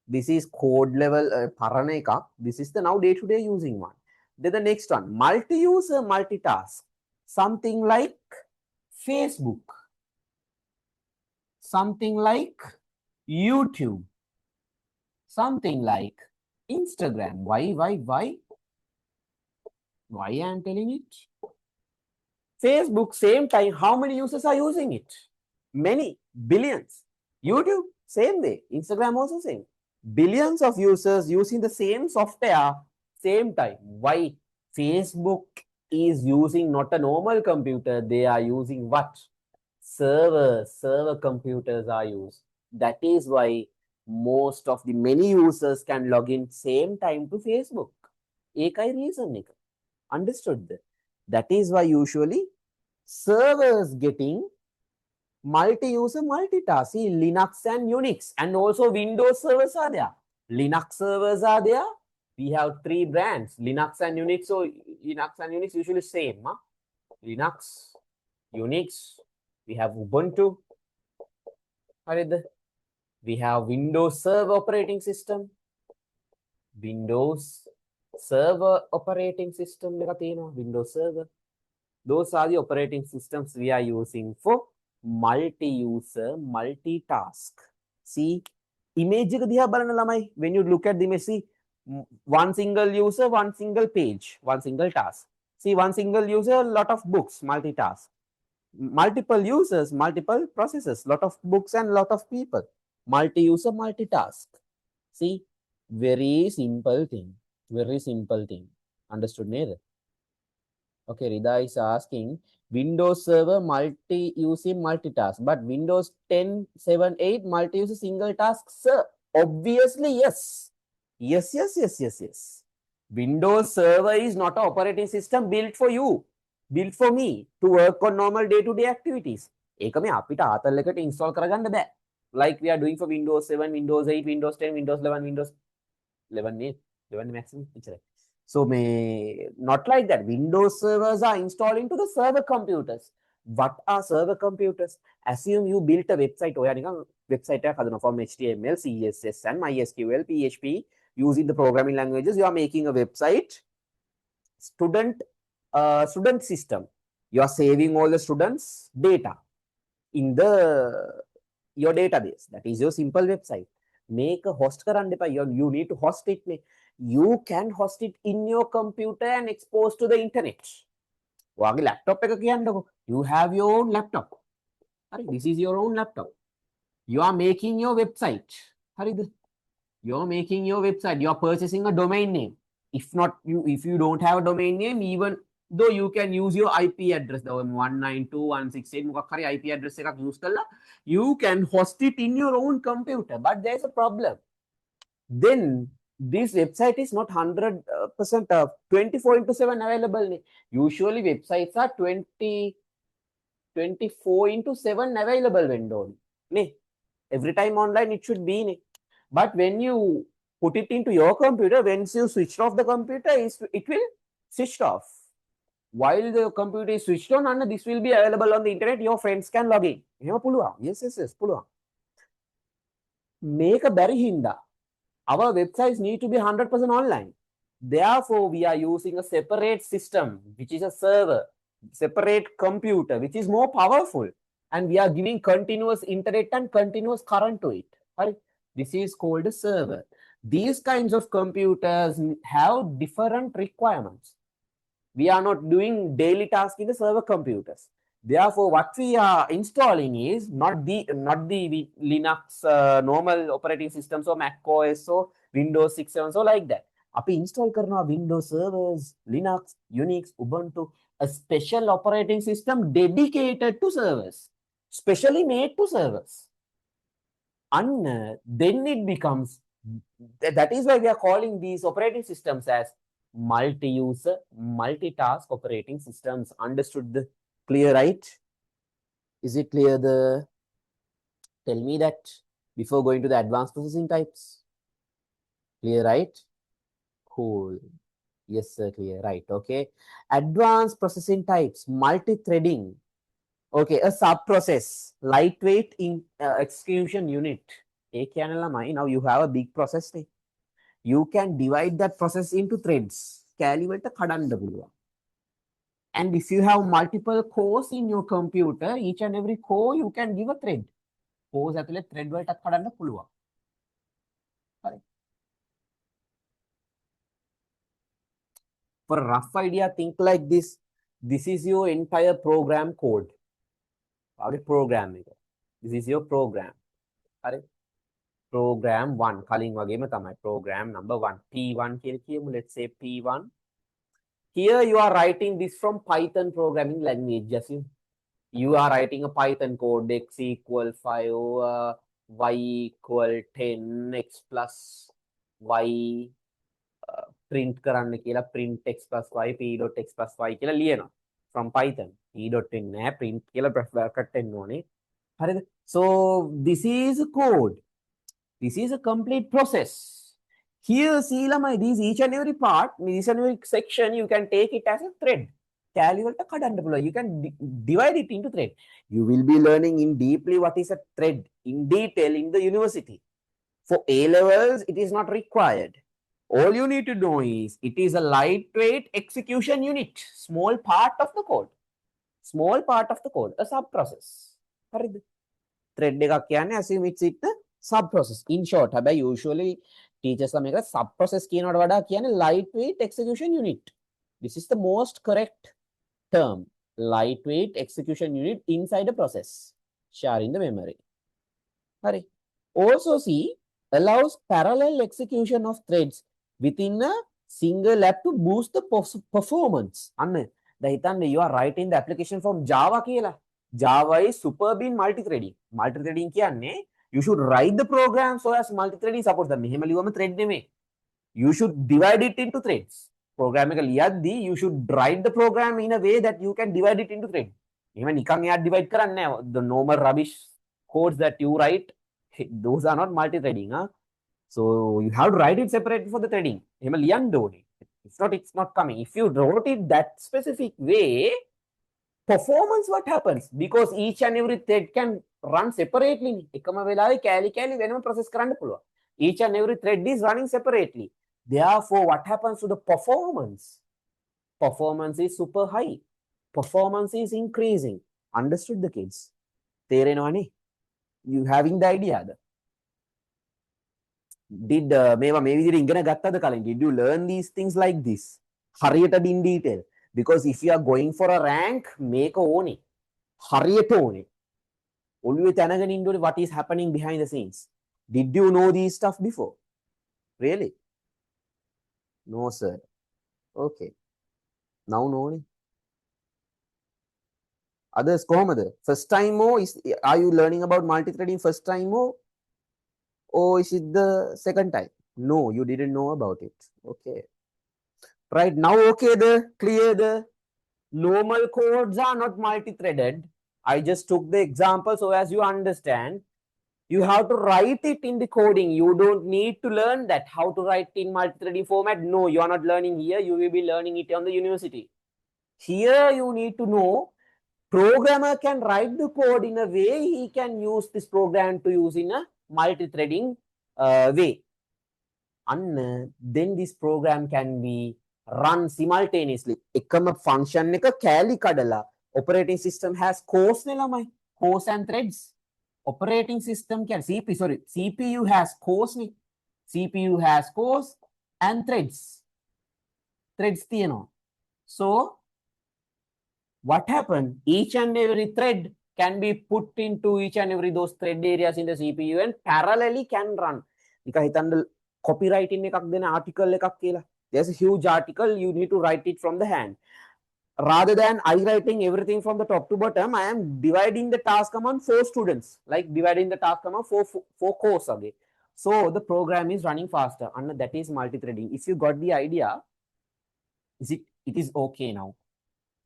This is code level paraneka. This is the now day-to-day using one. Then the next one, multi-user multitask. Something like Facebook. Something like YouTube. Something like Instagram. Why I am telling it? Facebook, same time, how many users are using it? Many, billions. YouTube, same way. Instagram also same. Billions of users using the same software, same time. Why? Facebook is using not a normal computer. They are using what? Server computers are used. That is why most of the many users can log in same time to Facebook. Ekai reason එක. Understood? That is why usually servers getting multi-user multitask. See, Linux and Unix and also Windows servers are there. Linux servers are there. We have 3 brands, Linux and Unix. So Linux and Unix usually same. Huh? Linux, Unix, we have Ubuntu. We have Windows Server operating system. Windows Server operating system. Windows Server. Those are the operating systems we are using for multi-user multitask. See, image when you look at the image, see, one single user, one single page, one single task. See, one single user, lot of books, multitask. Multiple users, multiple processes, lot of books and lot of people. Multi-user multitask. See, very simple thing. Very simple thing. Understood, neither? Okay, Rida is asking, Windows Server multi-using multitask, but Windows 10, 7, 8 multi-use single task, sir. Obviously, yes. Yes, yes, yes, yes, yes. Windows Server is not an operating system built for you, built for me to work on normal day-to-day activities. ඒක මේ අපිට ආතල් එකට install කරගන්න බෑ. Like we are doing for Windows 7, Windows 8, Windows 10, Windows 11, Windows 11 ne 11 maximum එච්චරයි. So may not like that. Windows servers are installed into the server computers. What are server computers? Assume you built a website ඔයා නිකන් website එකක් හදනවා from HTML, CSS and MySQL, PHP using the programming languages. You are making a website student system. You are saving all the students data in the your database. That is your simple website. Make a host කරන්න එපා. You need to host it. You can host it in your computer and expose to the internet. ඔයාගේ laptop එක කියන්නකො. You have your own laptop. හරි. This is your own laptop. You are making your website. හරිද? You are making your website. You are purchasing a domain name. If you don't have a domain name, even though you can use your IP address, the 192.168 මොකක් හරි IP address එකක් use කරලා you can host it in your own computer, but there's a problem. Then this website is not 100% 24/7 available. Usually websites are 24/7 available window. Every time online it should be. But when you put it into your computer, once you switch off the computer, it will switch off. While the computer is switched on, and this will be available on the internet, your friends can log in. Yes, පුළුවන්. Make a බැරි හින්දා our websites need to be 100% online. Therefore, we are using a separate system, which is a server, separate computer, which is more powerful. And we are giving continuous internet and continuous current to it. This is called a server. These kinds of computers have different requirements. We are not doing daily tasks in the server computers. Therefore, what we are installing is not the Linux normal operating systems or Mac OS or Windows 6, 7, so like that. අපි install කරනවා Windows servers, Linux, Unix, Ubuntu, a special operating system dedicated to servers, specially made to servers. And then it becomes, that is why we are calling these operating systems as multi-user, multitask operating systems. Understood? Clear, right? Is it clear? Tell me that before going to the advanced processing types. Clear, right? Cool. Yes, sir, clear, right? Okay. Advanced processing types, multi-threading. Okay, a sub-process, lightweight in execution unit. Now you have a big process. You can divide that process into threads. And if you have multiple cores in your computer, each and every core you can give a thread. Cores ඇතුලේ thread වලට කඩන්න පුළුවන්. හරි. For a rough idea, think like this. This is your entire program code. Program. This is your program. හරි. Program 1. කලින් වගේම තමයි. Program number 1. P1 කියලා කියමු. Let's say P1. Here you are writing this from Python programming language. Just you are writing a Python code, x equal 5, y equal 10, x plus y print කරන්න කියලා print x plus y, p dot x plus y කියලා ලියනවා from Python. p dot නෑ print කියලා bracket එන්න ඕනේ. හරිද? So this is a code. This is a complete process. Here, see, these each and every part, each and every section, you can take it as a thread. You can divide it into thread. You will be learning in deeply what is a thread in detail in the university. For A levels, it is not required. All you need to know is it is a lightweight execution unit, small part of the code. Small part of the code, a sub-process. Thread එකක් කියන්නේ assume it's the sub-process. In short, usually teachers make a sub-process කියනවට වඩා කියන්නේ lightweight execution unit. This is the most correct term. Lightweight execution unit inside a process, sharing the memory. Hurry. Also see, allows parallel execution of threads within a single app to boost the performance. You are writing the application from Java කියලා. Java is superb in multi-threading. Multi-threading කියන්නේ you should write the program so as multi-threading supports them. මෙහෙම ලියවම thread නෙමෙයි. You should divide it into threads. Program එක ලියද්දී you should write the program in a way that you can divide it into threads. එහෙම නිකන් එයා divide කරන්නේ නැහැ. The normal rubbish codes that you write, those are not multi-threading. So you have to write it separately for the threading. එහෙම ලියන්න ඕනේ. If not, it's not coming. If you wrote it that specific way, performance what happens? Because each and every thread can run separately. එකම වෙලාවේ කෑලි වෙනම process කරන්න පුළුවන්. Each and every thread is running separately. Therefore, what happens to the performance? Performance is super high. Performance is increasing. Understood the kids? තේරෙනවනේ? You having the idea? Did මේවා මේ විදිහට ඉගෙන ගත්තද කලින්? Did you learn these things like this? හරියට in detail. Because if you are going for a rank, මේක ඕනේ. හරියට ඕනේ. ඔළුවේ තැනගෙන ඉන්න ඕනේ what is happening behind the scenes. Did you know these stuff before? Really? No, sir. Okay. Now knowනේ. Others කොහමද? First time are you learning about multi-threading first time or is it the second time? No, you didn't know about it. Okay. Right now, okay, clear the normal codes are not multi-threaded. I just took the example so as you understand. You have to write it in the coding. You don't need to learn that how to write in multi-threading format. No, you are not learning here. You will be learning it on the university. Here you need to know programmer can write the code in a way he can use this program to use in a multi-threading way. And then this program can be run simultaneously. එකම function එක කෑලි කඩලා operating system has cores නේ ළමයි. Cores and threads. Operating system can CPU has cores නේ. CPU has cores and threads. Threads තියෙනවා. So what happened? Each and every thread can be put into each and every those thread areas in the CPU and parallelly can run. නිකන් හිතන්න copywriting එකක් දෙන article එකක් කියලා. There's a huge article, you need to write it from the hand. Rather than I writing everything from the top to bottom, I am dividing the task among 4 students, like dividing the task among 4 cores again. So the program is running faster, and that is multi-threading. If you got the idea, it is okay now.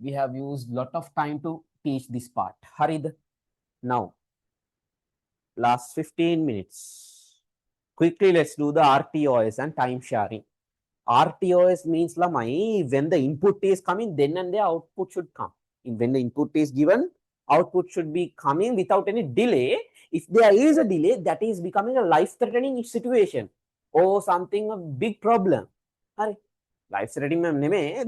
We have used lot of time to teach this part. Harid, now, last 15 minutes. Quickly, let's do the RTOS and time sharing. RTOS means lamai, when the input is coming, then and the output should come. When the input is given, output should be coming without any delay. If there is a delay, that is becoming a life-threatening situation or something a big problem. Life-threatening,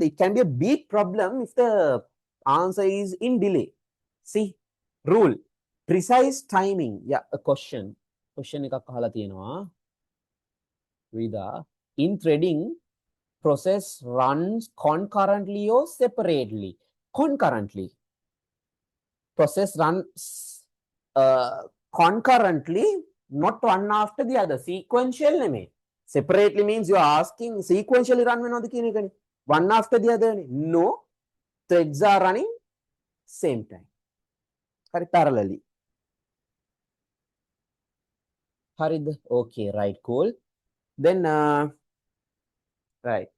it can be a big problem if the answer is in delay. See, rule, precise timing. Yeah, a question. Question එකක් අහලා තියෙනවා. Vida, in threading, process runs concurrently or separately? Concurrently. Process runs concurrently, not one after the other. Sequential නෙමෙයි. Separately means you are asking sequentially run වෙනවද කියන එකනේ. One after the other. No. Threads are running same time. හරි, parallelly. හරිද? Okay, right, cool. Then right,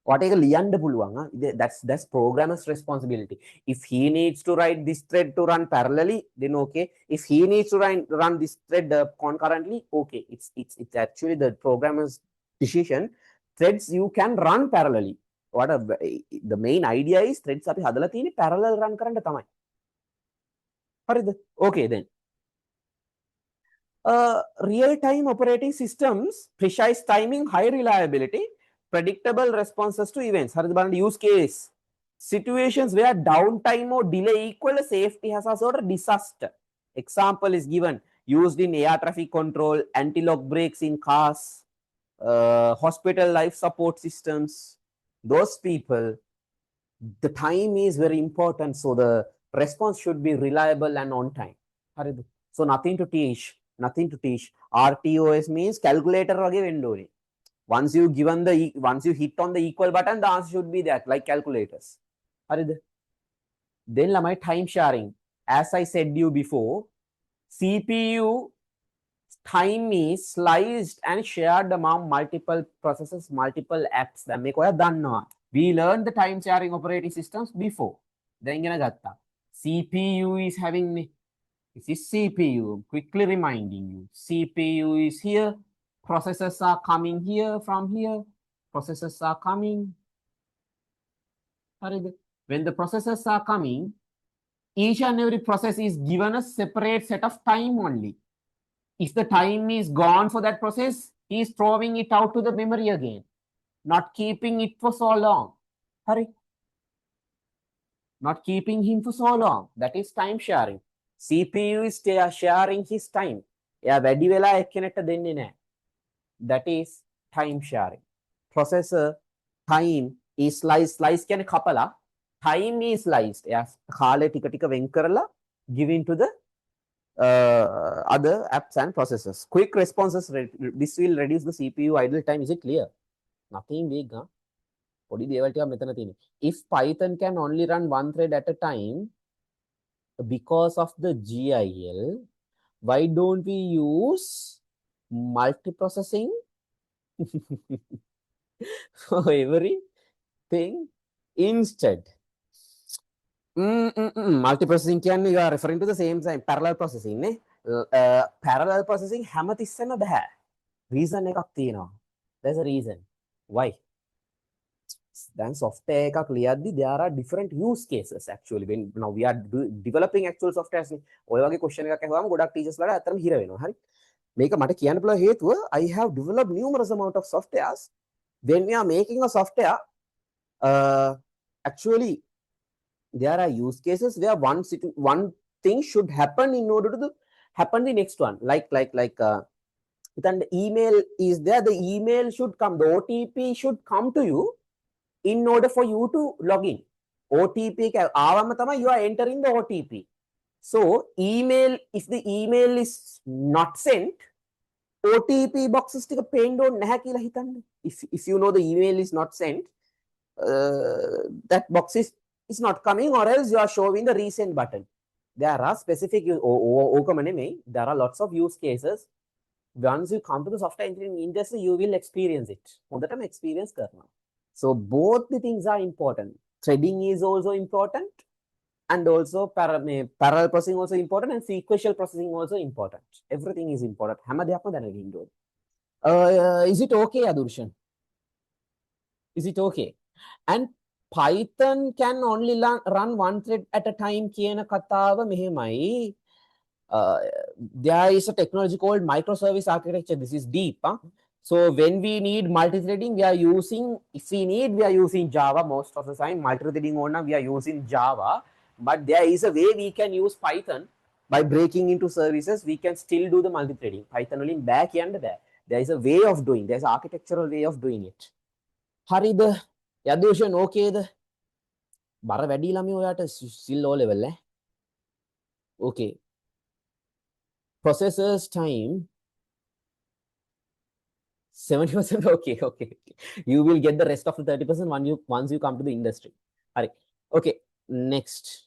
what එක ලියන්න පුළුවන්. That's programmer's responsibility. If he needs to write this thread to run parallelly, then okay. If he needs to run this thread concurrently, okay. It's actually the programmer's decision. Threads you can run parallelly. The main idea is threads අපි හදලා තියෙන්නේ parallel run කරන්න තමයි. හරිද? Okay then. Real-time operating systems, precise timing, high reliability, predictable responses to events. Use case. Situations where downtime or delay equal safety hazard or disaster. Example is given. Used in air traffic control, anti-lock brakes in cars, hospital life support systems. Those people, the time is very important. So the response should be reliable and on time. So nothing to teach. Nothing to teach. RTOS means calculator wage vendore. Once you hit on the equal button, the answer should be that, like calculators. Then lamai time sharing. As I said you before, CPU time is sliced and shared among multiple processes, multiple apps. We learned the time sharing operating systems before. Then CPU is having, this is CPU, quickly reminding you. CPU is here, processes are coming here from here, processes are coming. When the processes are coming, each and every process is given a separate set of time only. If the time is gone for that process, he is throwing it out to the memory again, not keeping it for so long. Hurry. Not keeping him for so long. That is time sharing. CPU is sharing his time. That is time sharing. Processor time is sliced. Slice can kapala. Time is sliced. Yes. Giving to the other apps and processes. Quick responses. This will reduce the CPU idle time. Is it clear? Nothing big. Huh? If Python can only run one thread at a time because of the GIL, why don't we use multiprocessing for everything instead? Multiprocessing can, you are referring to the same time, parallel processing. Parallel processing හැමතිස්සෙම බෑ. Reason එකක් තියෙනවා. There's a reason. Why? Then software එකක් ලියද්දි there are different use cases actually. When now we are developing actual software, ඔය වගේ question එකක් අහුවාම ගොඩක් teachers ලාට අතරම හිර වෙනවා. හරි. මේක මට කියන්න පුළුවන් හේතුව I have developed numerous amount of softwares. When we are making a software, actually there are use cases where one thing should happen in order to happen the next one. Like then the email is there, the email should come, the OTP should come to you in order for you to log in. OTP you are entering the OTP. So email, if the email is not sent, OTP boxes tika pain don't naha kila hitanne. If you know the email is not sent, that box is not coming, or else you are showing the resend button. There are specific, there are lots of use cases. Once you come to the software engineering industry, you will experience it. Experience karna. So both the things are important. Threading is also important, and also parallel processing also important, and sequential processing also important. Everything is important. Is it okay, Adurshan? Is it okay? And Python can only run one thread at a time. There is a technology called microservice architecture. This is deep. Huh? So when we need multi-threading, we are using Java most of the time. Multi-threading we are using Java. But there is a way we can use Python by breaking into services. We can still do the multi-threading. Python only back end there. There is a way of doing. There's an architectural way of doing it. Harid, Yadushan, okay. Bara වැඩි ළමයි ඔයාට still low level Okay. Processors time 70%. Okay. You will get the rest of the 30% once you come to the industry. Right. Okay. Next.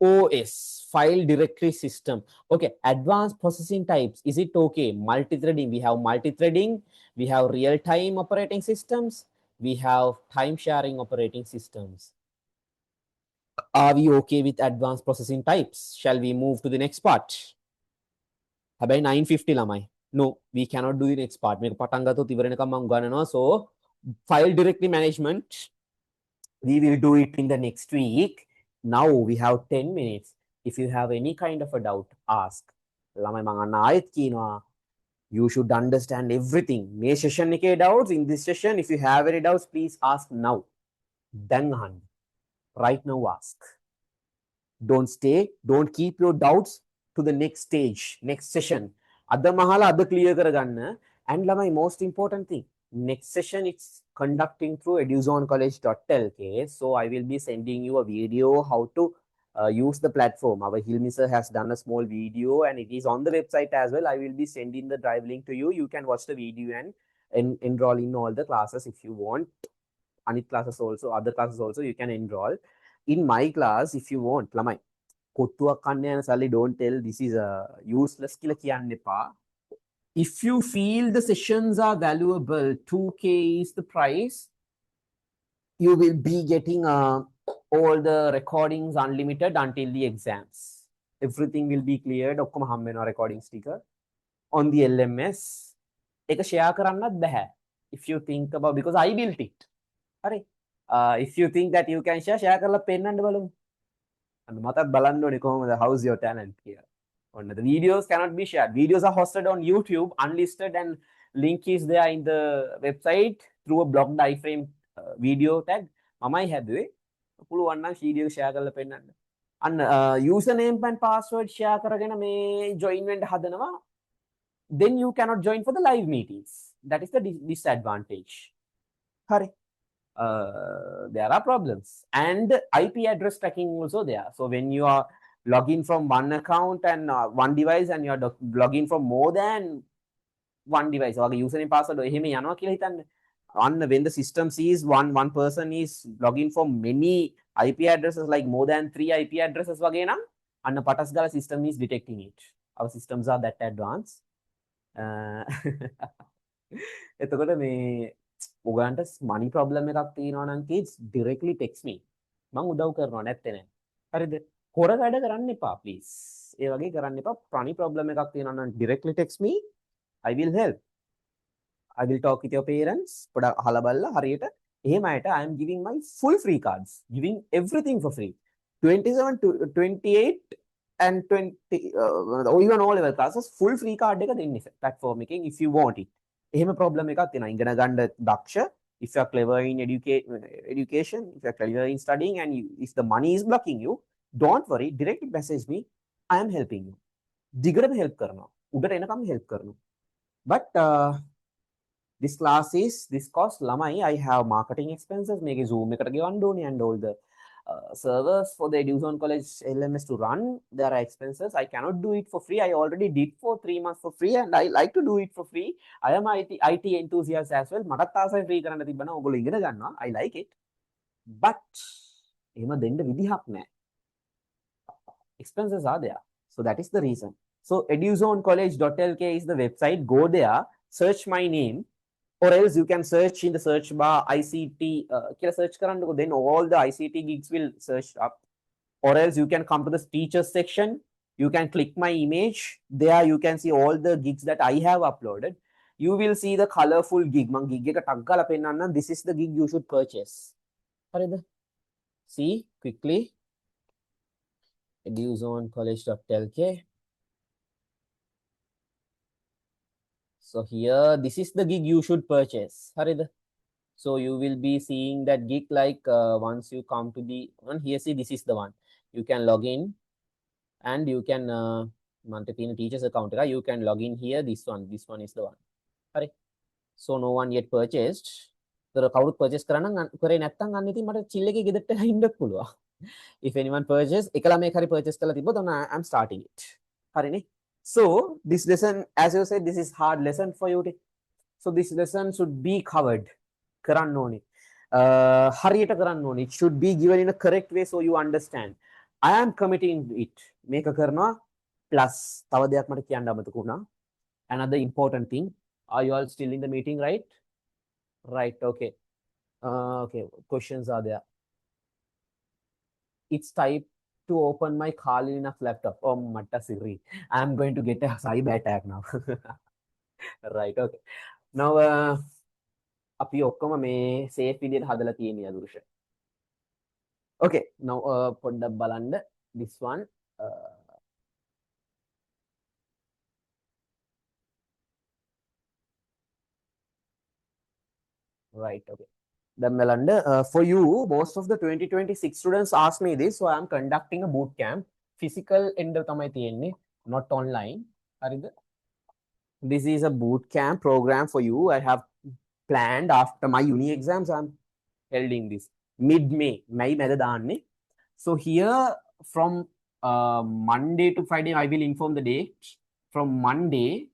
OS, file directory system. Okay, advanced processing types. Is it okay? Multi-threading. We have multi-threading. We have real-time operating systems. We have time-sharing operating systems. Are we okay with advanced processing types? Shall we move to the next part? Habai 950 lamai. No, we cannot do the next part. So, file directory management, we will do it in the next week. Now we have 10 minutes. If you have any kind of a doubt, ask. You should understand everything. May session nike doubts in this session. If you have any doubts, please ask now. Then right now ask. Don't stay. Don't keep your doubts to the next stage, next session. Adda mahala adda clear karaganna. And my most important thing, next session it's conducting through eduzonecollege.lk. So I will be sending you a video how to use the platform. Our Hilmi sir has done a small video and it is on the website as well. I will be sending the drive link to you. You can watch the video and enroll in all the classes if you want. Anit classes also, other classes also, you can enroll. In my class, if you want, lamai, කොත්තුවක් කන්න යන සල්ලි don't tell this is a useless කියලා කියන්න එපා. If you feel the sessions are valuable, 2K is the price, you will be getting all the recordings unlimited until the exams. Everything will be cleared. ඔක්කොම හම්බ වෙනවා recording sticker on the LMS. ඒක share කරන්නත් බෑ. If you think about, because I built it. හරි. If you think that you can share කරලා පෙන්නන්න බලමු. And මතත් බලන්න ඕනේ කොහොමද, how's your talent here. The videos cannot be shared. Videos are hosted on YouTube, unlisted, and link is there in the website through a block iframe video tag. මමයි හැදුවේ. පුළුවන් නම් video share කරලා පෙන්නන්න. අන්න username and password share කරගෙන මේ join වෙන්න හදනවා. Then you cannot join for the live meetings. That is the disadvantage. Hurry. There are problems, and IP address tracking also there. So when you are logging from one account and one device, and you are logging from more than one device, or username password එහෙම යනවා කියලා හිතන්න. When the system sees one person is logging from many IP addresses, like more than 3 IP addresses වගේ නම් අන්න පටස් ගාලා system is detecting it. Our systems are that advanced. එතකොට මේ ඔයගන්ට money problem එකක් තියෙනවා නම් kids directly text me. මම උදව් කරනවා නැත්තේ නෑ. හරිද? හොර වැඩ කරන්න එපා please. ඒ වගේ කරන්න එපා. money problem එකක් තියෙනවා නම් directly text me. I will help. I will talk with your parents. පොඩක් අහලා බලලා හරියට එහෙම අයට I am giving my full free cards. Giving everything for free. 27 to 28 and 20 or even all level classes full free card එක දෙන්නේ platform එකෙන් if you want it. එහෙම problem එකක් තියෙනවා. ඉගෙන ගන්න දක්ෂ, if you are clever in education, if you are clever in studying, and if the money is blocking you, don't worry, directly message me. I am helping you. දිගටම help කරනවා. උඩට එනකම් help කරනවා. But this class is, this cost lamai, I have marketing expenses, මේකේ Zoom එකට ගෙවන්න ඕනේ, and all the servers for the Eduzone College LMS to run, there are expenses. I cannot do it for free. I already did for 3 months for free, and I like to do it for free. I am IT enthusiast as well. මටත් ආසයි free කරන්න තිබ්බනම් ඔයගොල්ලෝ ඉගෙන ගන්නවා. I like it. But එහෙම දෙන්න විදිහක් නැහැ. Expenses are there. So that is the reason. So eduzonecollege.lk is the website. Go there, search my name, or else you can search in the search bar ICT. Search karannako, then all the ICT gigs will search up. Or else you can come to the teachers section. You can click my image. There you can see all the gigs that I have uploaded. You will see the colorful gig. Man gig එක ටක් ගාලා පෙන්නන්න. This is the gig you should purchase. හරිද? See quickly. eduzonecollege.lk. So here, this is the gig you should purchase. Harida. So you will be seeing that gig like once you come to the one here. See, this is the one. You can log in, and you can teacher's account. You can log in here. This one is the one. Hari. So no one yet purchased. So කවුරුත් purchase කරන්න කරේ නැත්නම් අන්න ඉතින් මට chill එකේ ගෙදරට ඉන්නත් පුළුවන්. If anyone purchase, එකලා මේක හරි purchase කරලා තිබ්බොත් I'm starting it. හරිනේ. So this lesson, as you said, this is hard lesson for you. So this lesson should be covered. කරන්න ඕනේ. හරියට කරන්න ඕනේ. It should be given in a correct way so you understand. I am committing it. මේක කරනවා plus තව දෙයක් මට කියන්න අමතක වුණා. Another important thing. Are you all still in the meeting, right? Right, okay. Okay, questions are there. It's type to open my Kali Linux laptop. Oh, matta sirri. I'm going to get a cyber attack now. Right, okay. Now, අපි ඔක්කොම මේ safe විදියට හදලා තියෙන්නේ අදුරුෂ. Okay, now පොඩ්ඩක් බලන්න this one. Right, okay. For you, most of the 2026 students ask me this, so I am conducting a boot camp. Physical end tamai tiyenne, not online. This is a boot camp program for you. I have planned after my uni exams. I am holding this mid-May. May meda daanne. So here from Monday to Friday, I will inform the date. From Monday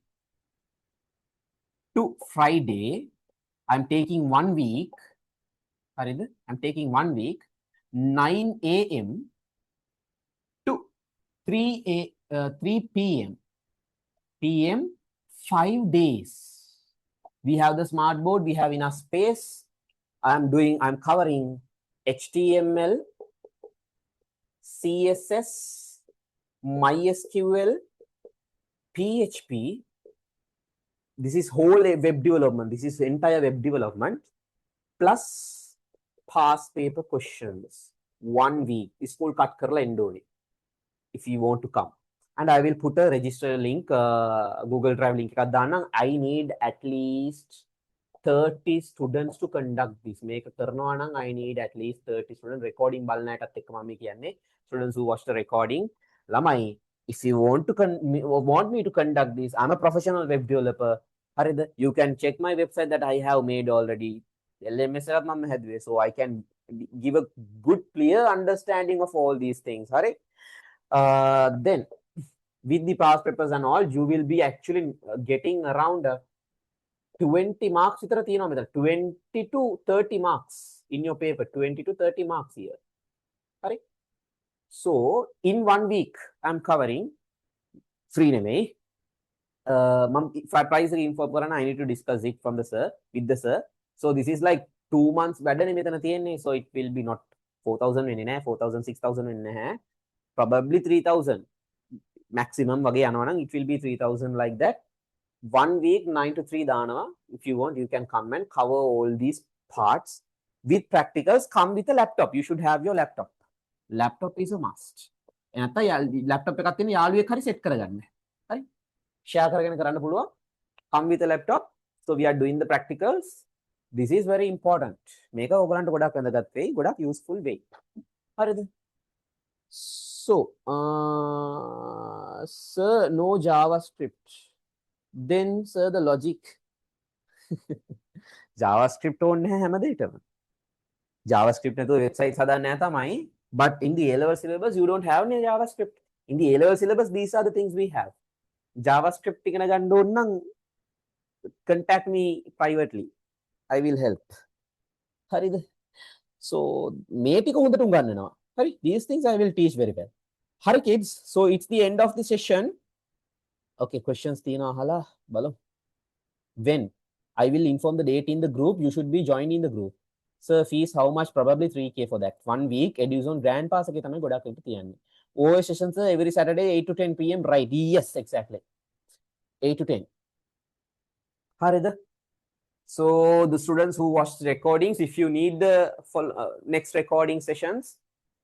to Friday, I'm taking 1 week. I'm taking 1 week, 9 a.m. to 3 p.m. 5 days. We have the smart board, we have enough space. I'm covering HTML, CSS, MySQL, PHP. This is whole web development. This is entire web development plus past paper questions. 1 week. School cut karla end if you want to come. And I will put a register link, Google Drive link. I need at least 30 students to conduct this. Make I need at least 30 students. Recording students who watch the recording. Lamai, if you want me to conduct this, I'm a professional web developer. You can check my website that I have made already. So I can give a good, clear understanding of all these things. Then with the past papers and all, you will be actually getting around 20 marks 20 to 30 marks in your paper. 20 to 30 marks here. Correct? So in 1 week, I'm covering free name. If I price info, I need to discuss it from the sir with the sir. So this is like 2 months better. So it will be not 4,000 4,000, 6,000 probably 3,000 maximum. It will be 3,000 like that. 1 week 9 to 3 dana. If you want, you can come and cover all these parts with practicals. Come with a laptop. You should have your laptop. Laptop is a must. Laptop set share come with a laptop. So we are doing the practicals. This is very important. Make a useful way. So, sir, no JavaScript. Then, sir, the logic. JavaScript only hai JavaScript to websites hadana but in the A-level syllabus, you don't have any JavaScript. In the A-level syllabus, these are the things we have. JavaScript contact me privately. I will help. So, these things I will teach very well. Hari kids, so it's the end of the session. Okay, questions hala balo. When I will inform the date in the group, you should be joined in the group. Sir, fees how much? Probably 3K for that. 1 week. Eduzone Grand Pass ke tamai godak ekku tiyanne. OS session sir every Saturday 8 to 10 p.m. Right? Yes, exactly. 8 to 10. Harida. So the students who watch the recordings, if you need the next recording sessions,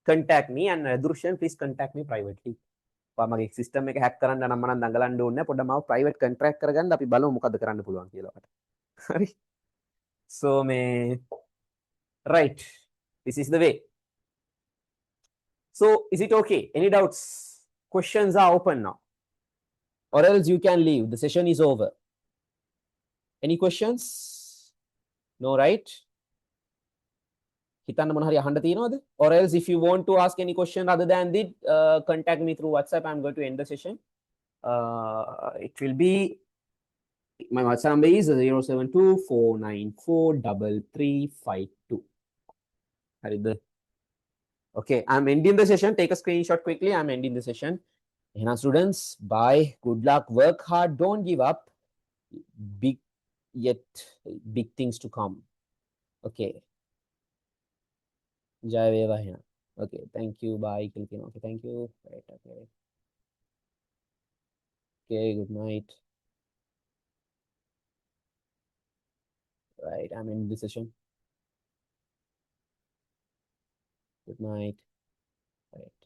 contact me, and Drushan, please contact me privately. මගේ system එක හැක් කරන්න නම් මම දඟලන්න ඕනේ නැහැ. පොඩ්ඩක් මාව ප්‍රයිවට් කන්ට්‍රැක්ට් කරගන්න අපි බලමු මොකද්ද කරන්න පුළුවන් කියලා. හරි. So මේ right. This is the way. So is it okay? Any doubts? Questions are open now. Or else you can leave. The session is over. Any questions? No, right? Or else if you want to ask any question other than that, contact me through WhatsApp. I'm going to end the session. It will be, my WhatsApp number is 07249435352. Okay, I'm ending the session. Take a screenshot quickly. I'm ending the session. Now, students, bye. Good luck. Work hard. Don't give up. Big things to come. Okay. Jai Veva here. Okay, thank you. Bye. Okay, thank you. Right, okay. Okay, good night. Right, I'm in this session. Good night. Right.